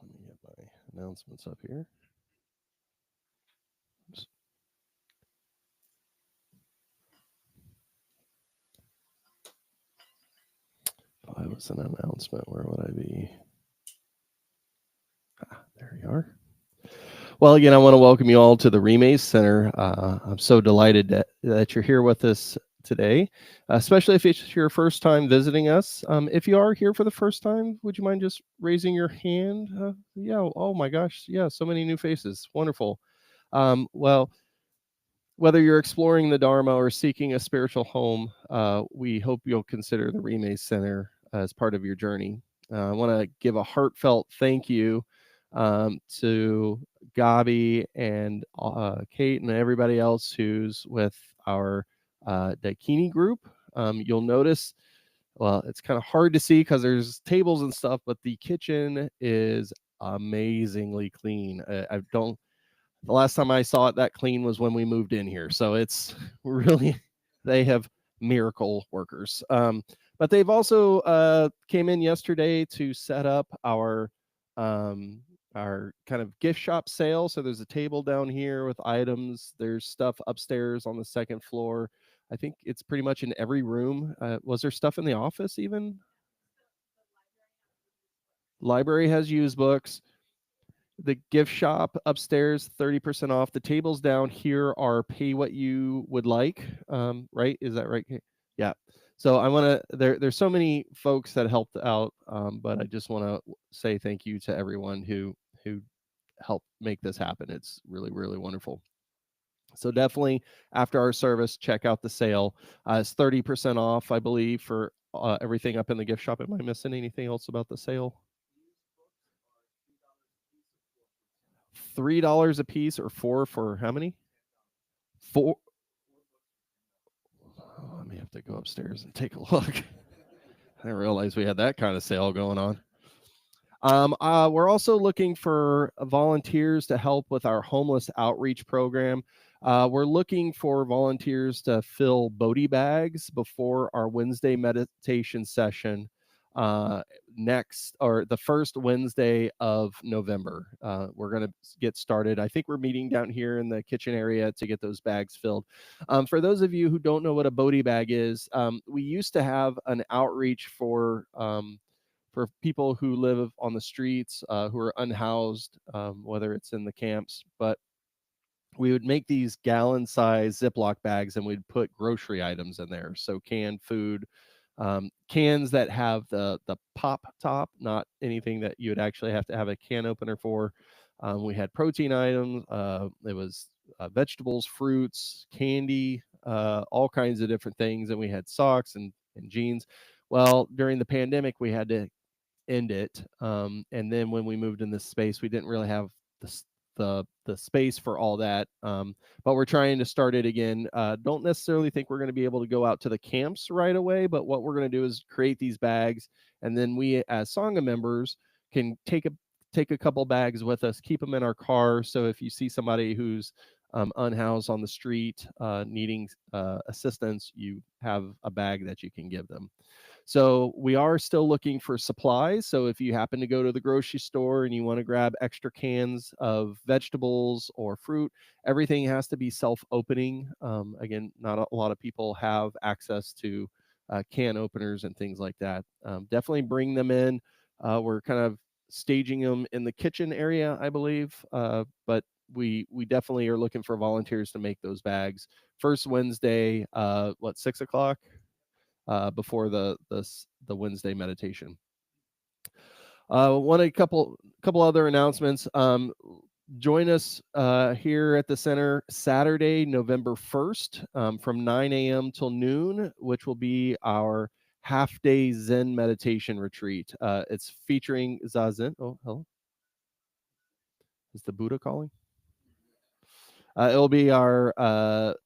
Let me get my announcements up here. Oops. If I was an announcement, where would I be? There you are. Well, again, I want to welcome you all to the Rime Center. I'm so delighted that you're here with us today, especially if it's your first time visiting us. If you are here for the first time, would you mind just raising your hand? Yeah. Oh my gosh. Yeah. So many new faces. Wonderful. Well, whether you're exploring the Dharma or seeking a spiritual home, we hope you'll consider the Rime Center as part of your journey. I want to give a heartfelt thank you to Gabi and Kate and everybody else who's with our Daikini group. You'll notice, well, it's kind of hard to see because there's tables and stuff, but the kitchen is amazingly clean. I don't the last time I saw it that clean was when we moved in here. So it's really, they have miracle workers. But they've also came in yesterday to set up um, our kind of gift shop sale. So there's a table down here with items. There's stuff upstairs on the second floor. I think it's pretty much in every room. Was there stuff in the office even? Library has used books. The gift shop upstairs 30% off. The tables down here are pay what you would like, right? Is that right? Yeah. So I want to there's so many folks that helped out, but I just want to say thank you to everyone who helped make this happen. It's really, really wonderful. So definitely after our service, check out the sale. It's 30% off, I believe, for everything up in the gift shop. Am I missing anything else about the sale? $3 a piece, or four for how many? Four. Oh, I may have to go upstairs and take a look. I didn't realize we had that kind of sale going on. We're also looking for volunteers to help with our homeless outreach program. We're looking for volunteers to fill Bodhi bags before our Wednesday meditation session next, or the first Wednesday of November. We're going to get started. I think we're meeting down here in the kitchen area to get those bags filled. For those of you who don't know what a Bodhi bag is, we used to have an outreach for people who live on the streets, who are unhoused, whether it's in the camps. But we would make these gallon-sized Ziploc bags, and we'd put grocery items in there. So canned food, cans that have the pop top, not anything that you would actually have to have a can opener for. We had protein items. It was vegetables, fruits, candy, all kinds of different things. And we had socks and jeans. Well, during the pandemic, we had to end it. And then when we moved in this space, we didn't really have the space for all that. But we're trying to start it again. Don't necessarily think we're going to be able to go out to the camps right away, but what we're going to do is create these bags, and then we as Sangha members can take a couple bags with us, keep them in our car. So if you see somebody who's unhoused on the street, needing assistance, you have a bag that you can give them. So we are still looking for supplies. So if you happen to go to the grocery store and you want to grab extra cans of vegetables or fruit, everything has to be self-opening. Again, not a lot of people have access to can openers and things like that. Definitely bring them in. We're kind of staging them in the kitchen area, I believe, but we definitely are looking for volunteers to make those bags. First Wednesday, 6 o'clock? Before the Wednesday meditation. A couple other announcements. Join us here at the center Saturday, November 1st, from 9 a.m. till noon, which will be our half-day Zen meditation retreat. It's featuring Zazen. Oh, hello. Is the Buddha calling? It'll be our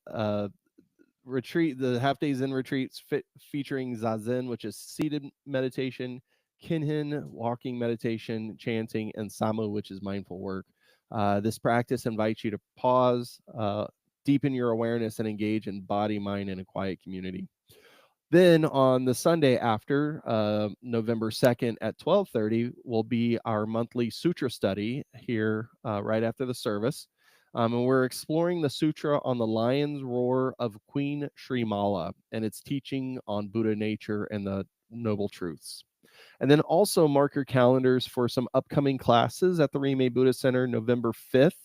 retreat, the half day Zen retreats featuring Zazen, which is seated meditation, Kinhin, walking meditation, chanting, and Samu, which is mindful work. This practice invites you to pause, deepen your awareness, and engage in body, mind, and a quiet community. Then on the Sunday after, November 2nd at 12:30, will be our monthly sutra study here right after the service. And we're exploring the sutra on the lion's roar of Queen Sri Mala and its teaching on Buddha nature and the noble truths. And then also mark your calendars for some upcoming classes at the Rime Buddha Center November 5th.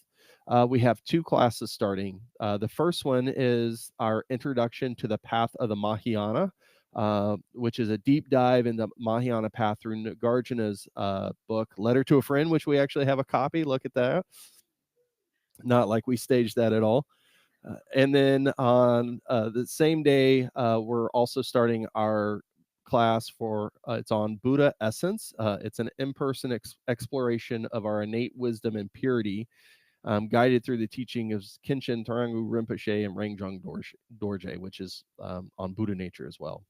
We have two classes starting. The first one is our introduction to the path of the Mahayana, which is a deep dive into Mahayana path through Nagarjuna's book, Letter to a Friend, which we actually have a copy. Look at that. Not like we staged that at all. And then on the same day, we're also starting our class for it's on Buddha essence. It's an in-person exploration of our innate wisdom and purity, guided through the teaching of Khinchen Tarangu Rinpoche and Rangjung Dorje, which is on Buddha nature as well.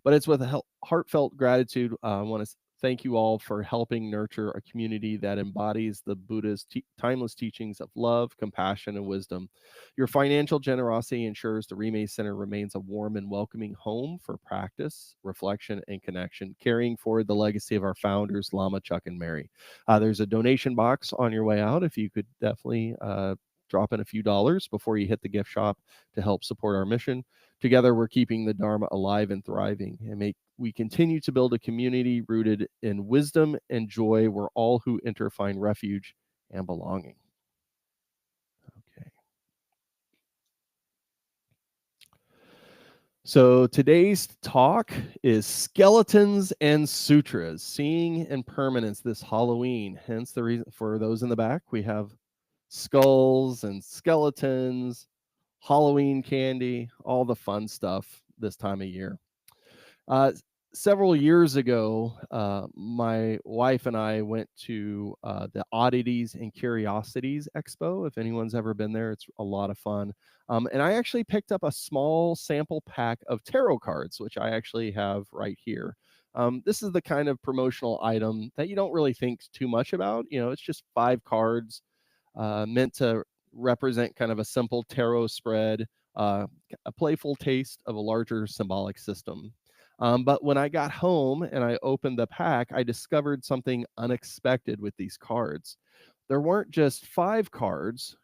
But it's with a heartfelt gratitude. I want to thank you all for helping nurture a community that embodies the Buddha's timeless teachings of love, compassion, and wisdom. Your financial generosity ensures the Rime Center remains a warm and welcoming home for practice, reflection, and connection, carrying forward the legacy of our founders, Lama, Chuck, and Mary. There's a donation box on your way out if you could definitely drop in a few dollars before you hit the gift shop to help support our mission. Together, we're keeping the Dharma alive and thriving, and we continue to build a community rooted in wisdom and joy where all who enter find refuge and belonging. Okay. So today's talk is skeletons and sutras, seeing impermanence this Halloween. Hence the reason for those in the back, we have skulls and skeletons, Halloween candy, all the fun stuff this time of year. Several years ago, my wife and I went to the Oddities and Curiosities Expo. If anyone's ever been there, it's a lot of fun. And I actually picked up a small sample pack of tarot cards, which I actually have right here. This is the kind of promotional item that you don't really think too much about. You know, it's just 5 cards meant to represent kind of a simple tarot spread, a playful taste of a larger symbolic system. But when I got home and I opened the pack, I discovered something unexpected with these cards. There weren't just 5 cards,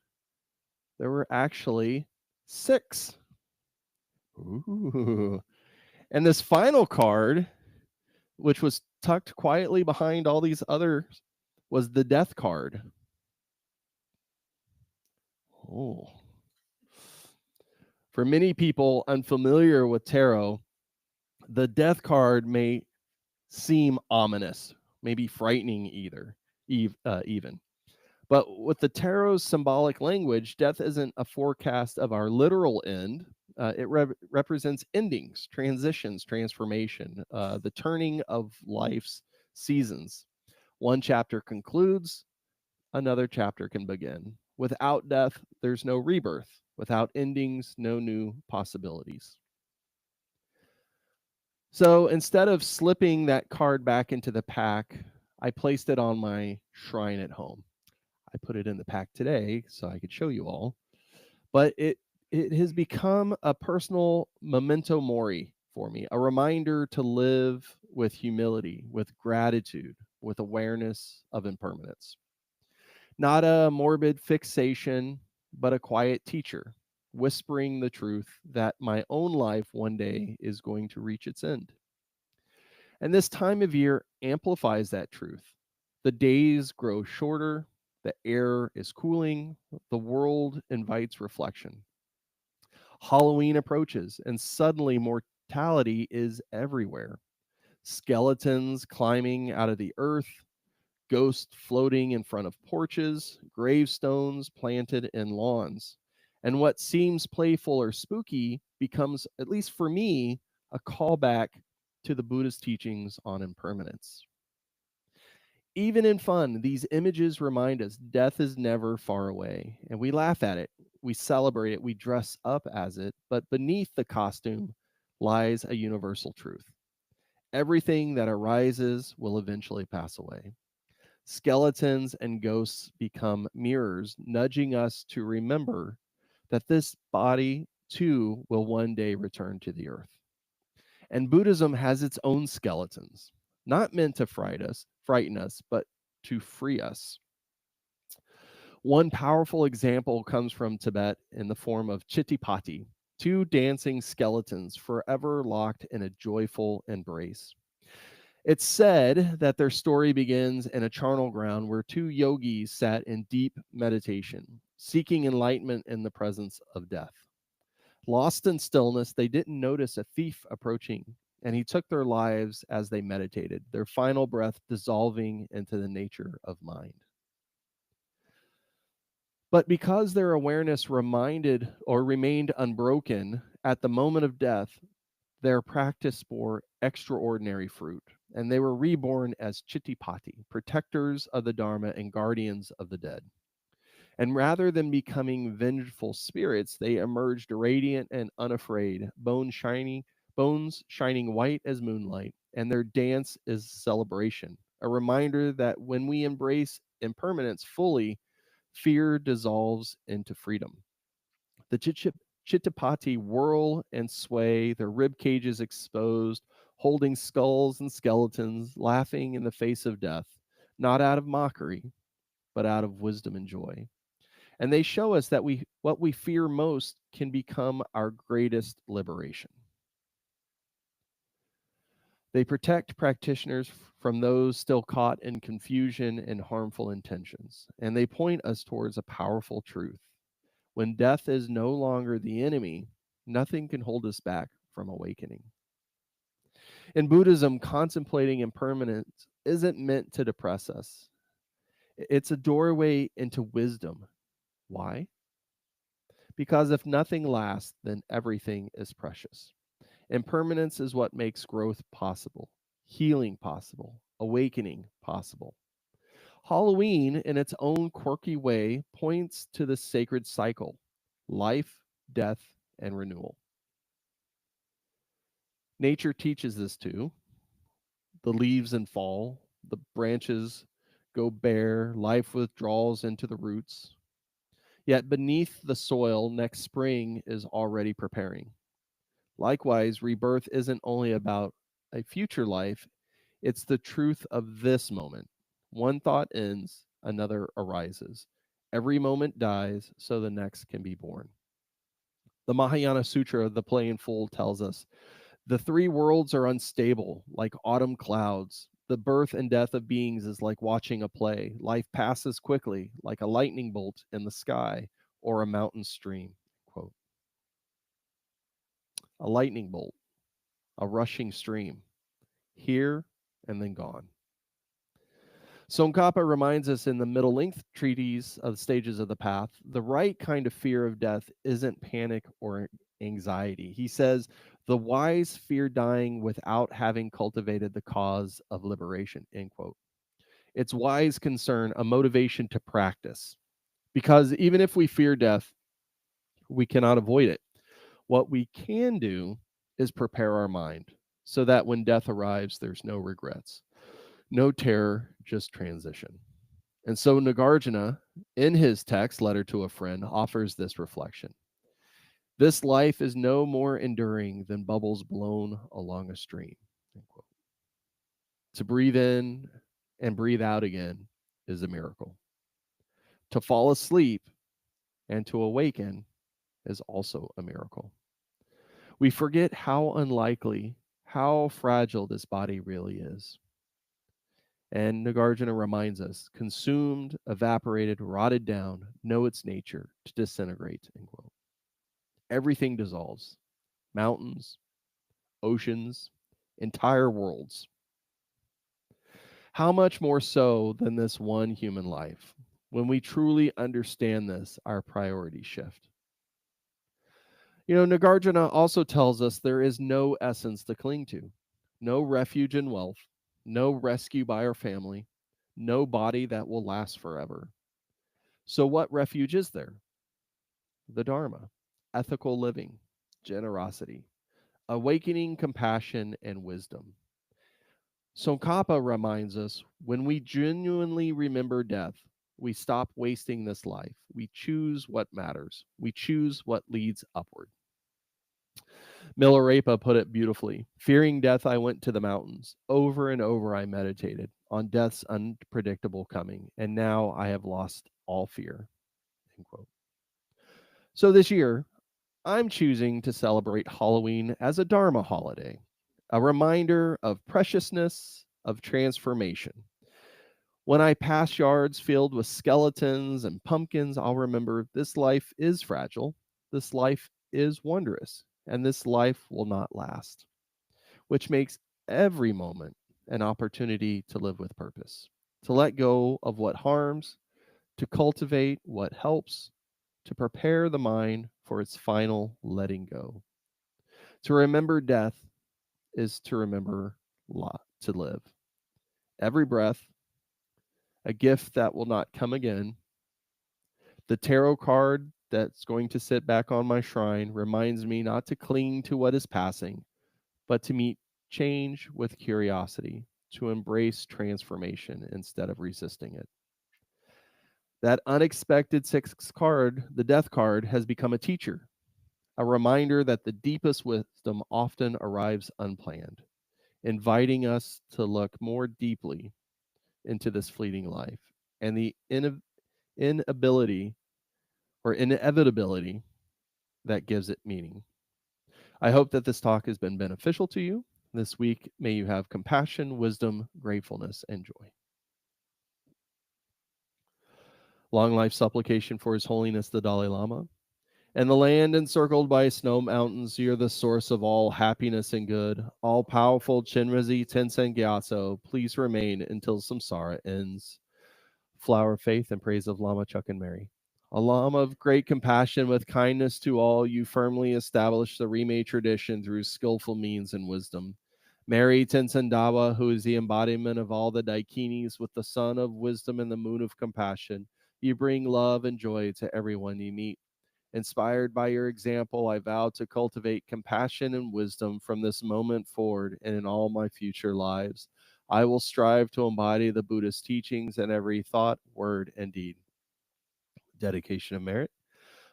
there were actually 6. Ooh. And this final card, which was tucked quietly behind all these others, was the death card. Oh. For many people unfamiliar with tarot, the death card may seem ominous, maybe frightening even. But with the tarot's symbolic language, death isn't a forecast of our literal end. It represents endings, transitions, transformation, the turning of life's seasons. One chapter concludes, another chapter can begin. Without death, there's no rebirth. Without endings, no new possibilities. So instead of slipping that card back into the pack, I placed it on my shrine at home. I put it in the pack today so I could show you all. But it has become a personal memento mori for me, a reminder to live with humility, with gratitude, with awareness of impermanence. Not a morbid fixation, but a quiet teacher, whispering the truth that my own life one day is going to reach its end. And this time of year amplifies that truth. The days grow shorter, the air is cooling, the world invites reflection. Halloween approaches, and suddenly mortality is everywhere. Skeletons climbing out of the earth, ghosts floating in front of porches, gravestones planted in lawns. And what seems playful or spooky becomes, at least for me, a callback to the Buddhist teachings on impermanence. Even in fun, these images remind us death is never far away, and we laugh at it, we celebrate it, we dress up as it, but beneath the costume lies a universal truth. Everything that arises will eventually pass away. Skeletons and ghosts become mirrors, nudging us to remember that this body too will one day return to the earth. And Buddhism has its own skeletons, not meant to frighten us, but to free us. One powerful example comes from Tibet in the form of Chittipati, two dancing skeletons forever locked in a joyful embrace. It's said that their story begins in a charnel ground where two yogis sat in deep meditation, seeking enlightenment in the presence of death. Lost in stillness, they didn't notice a thief approaching, and he took their lives as they meditated, their final breath dissolving into the nature of mind. But because their awareness remained unbroken at the moment of death, their practice bore extraordinary fruit, and they were reborn as Chittipati, protectors of the Dharma and guardians of the dead. And rather than becoming vengeful spirits, they emerged radiant and unafraid, bones shining white as moonlight, and their dance is celebration, a reminder that when we embrace impermanence fully, fear dissolves into freedom. The Chittapati whirl and sway, their rib cages exposed, holding skulls and skeletons, laughing in the face of death, not out of mockery, but out of wisdom and joy. And they show us that what we fear most can become our greatest liberation. They protect practitioners from those still caught in confusion and harmful intentions, and they point us towards a powerful truth. When death is no longer the enemy, nothing can hold us back from awakening. In Buddhism, contemplating impermanence isn't meant to depress us. It's a doorway into wisdom. Why? Because if nothing lasts, then everything is precious. Impermanence is what makes growth possible, healing possible, awakening possible. Halloween, in its own quirky way, points to the sacred cycle: life, death, and renewal. Nature teaches this too. The leaves in fall, the branches go bare, life withdraws into the roots. Yet beneath the soil, next spring is already preparing. Likewise, rebirth isn't only about a future life, it's the truth of this moment. One thought ends, another arises. Every moment dies, so the next can be born. The Mahayana Sutra of the Playing Fool tells us the three worlds are unstable, like autumn clouds. The birth and death of beings is like watching a play. Life passes quickly, like a lightning bolt in the sky or a mountain stream. Quote. A lightning bolt, a rushing stream, here and then gone. Tsongkhapa reminds us in the middle length treatise of stages of the path, the right kind of fear of death isn't panic or anxiety. He says, the wise fear dying without having cultivated the cause of liberation, end quote. It's wise concern, a motivation to practice. Because even if we fear death, we cannot avoid it. What we can do is prepare our mind so that when death arrives, there's no regrets. No terror, just transition. And so Nagarjuna, in his text, Letter to a Friend, offers this reflection. This life is no more enduring than bubbles blown along a stream. End quote. To breathe in and breathe out again is a miracle. To fall asleep and to awaken is also a miracle. We forget how unlikely, how fragile this body really is. And Nagarjuna reminds us, consumed, evaporated, rotted down, know its nature, to disintegrate, end quote. Everything dissolves. Mountains, oceans, entire worlds. How much more so than this one human life? When we truly understand this, our priorities shift. Nagarjuna also tells us there is no essence to cling to, no refuge in wealth, no rescue by our family, no body that will last forever. So, what refuge is there? The Dharma, ethical living, generosity, awakening compassion and wisdom. Tsongkhapa reminds us when we genuinely remember death, we stop wasting this life. We choose what matters. We choose what leads upward. Milarepa put it beautifully. Fearing death, I went to the mountains. Over and over I meditated on death's unpredictable coming, and now I have lost all fear. End quote. So this year, I'm choosing to celebrate Halloween as a Dharma holiday, a reminder of preciousness, of transformation. When I pass yards filled with skeletons and pumpkins, I'll remember this life is fragile, this life is wondrous, and this life will not last, which makes every moment an opportunity to live with purpose, to let go of what harms, to cultivate what helps, to prepare the mind for its final letting go. To remember death is to remember to live. Every breath, a gift that will not come again. The tarot card that's going to sit back on my shrine reminds me not to cling to what is passing, but to meet change with curiosity, to embrace transformation instead of resisting it. That unexpected sixth card, the death card, has become a teacher, a reminder that the deepest wisdom often arrives unplanned, inviting us to look more deeply into this fleeting life and the inability or inevitability that gives it meaning. I hope that this talk has been beneficial to you. This week, may you have compassion, wisdom, gratefulness, and joy. Long life supplication for His Holiness the Dalai Lama. And the land encircled by snow mountains, you're the source of all happiness and good. All powerful Chenrezig Tenzin Gyatso, please remain until samsara ends. Flower of faith and praise of Lama Chuck and Mary. A Lama of great compassion with kindness to all, you firmly establish the Rime tradition through skillful means and wisdom. Mary Tenzin Dawa, who is the embodiment of all the Daikinis with the sun of wisdom and the moon of compassion, you bring love and joy to everyone you meet. Inspired by your example, I vow to cultivate compassion and wisdom from this moment forward and in all my future lives. I will strive to embody the Buddhist teachings in every thought, word, and deed. Dedication of merit.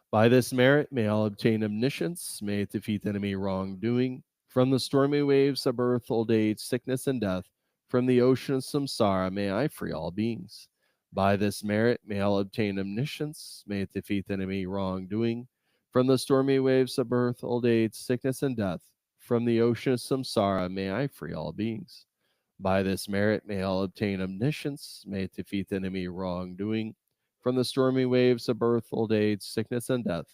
By this merit, may all obtain omniscience, may it defeat enemy wrongdoing. From the stormy waves of birth, old age, sickness, and death, from the ocean of samsara, may I free all beings. By this merit, may all obtain omniscience, may it defeat enemy wrongdoing. From the stormy waves of birth, old age, sickness, and death, from the ocean of samsara, may I free all beings. By this merit, may all obtain omniscience, may it defeat enemy wrongdoing. From the stormy waves of birth, old age, sickness, and death,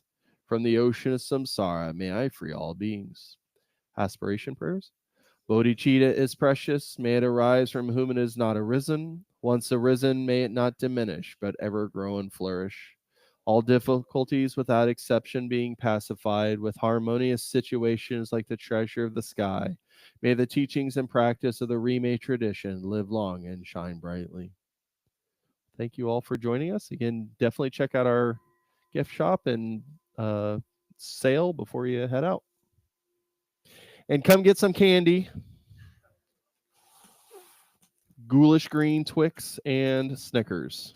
from the ocean of samsara, may I free all beings. Aspiration prayers. Bodhicitta is precious, may it arise from whom it is not arisen. Once arisen, may it not diminish, but ever grow and flourish. All difficulties without exception being pacified with harmonious situations like the treasure of the sky. May the teachings and practice of the Rime tradition live long and shine brightly. Thank you all for joining us. Again, definitely check out our gift shop and sale before you head out. And come get some candy. Ghoulish green Twix and Snickers.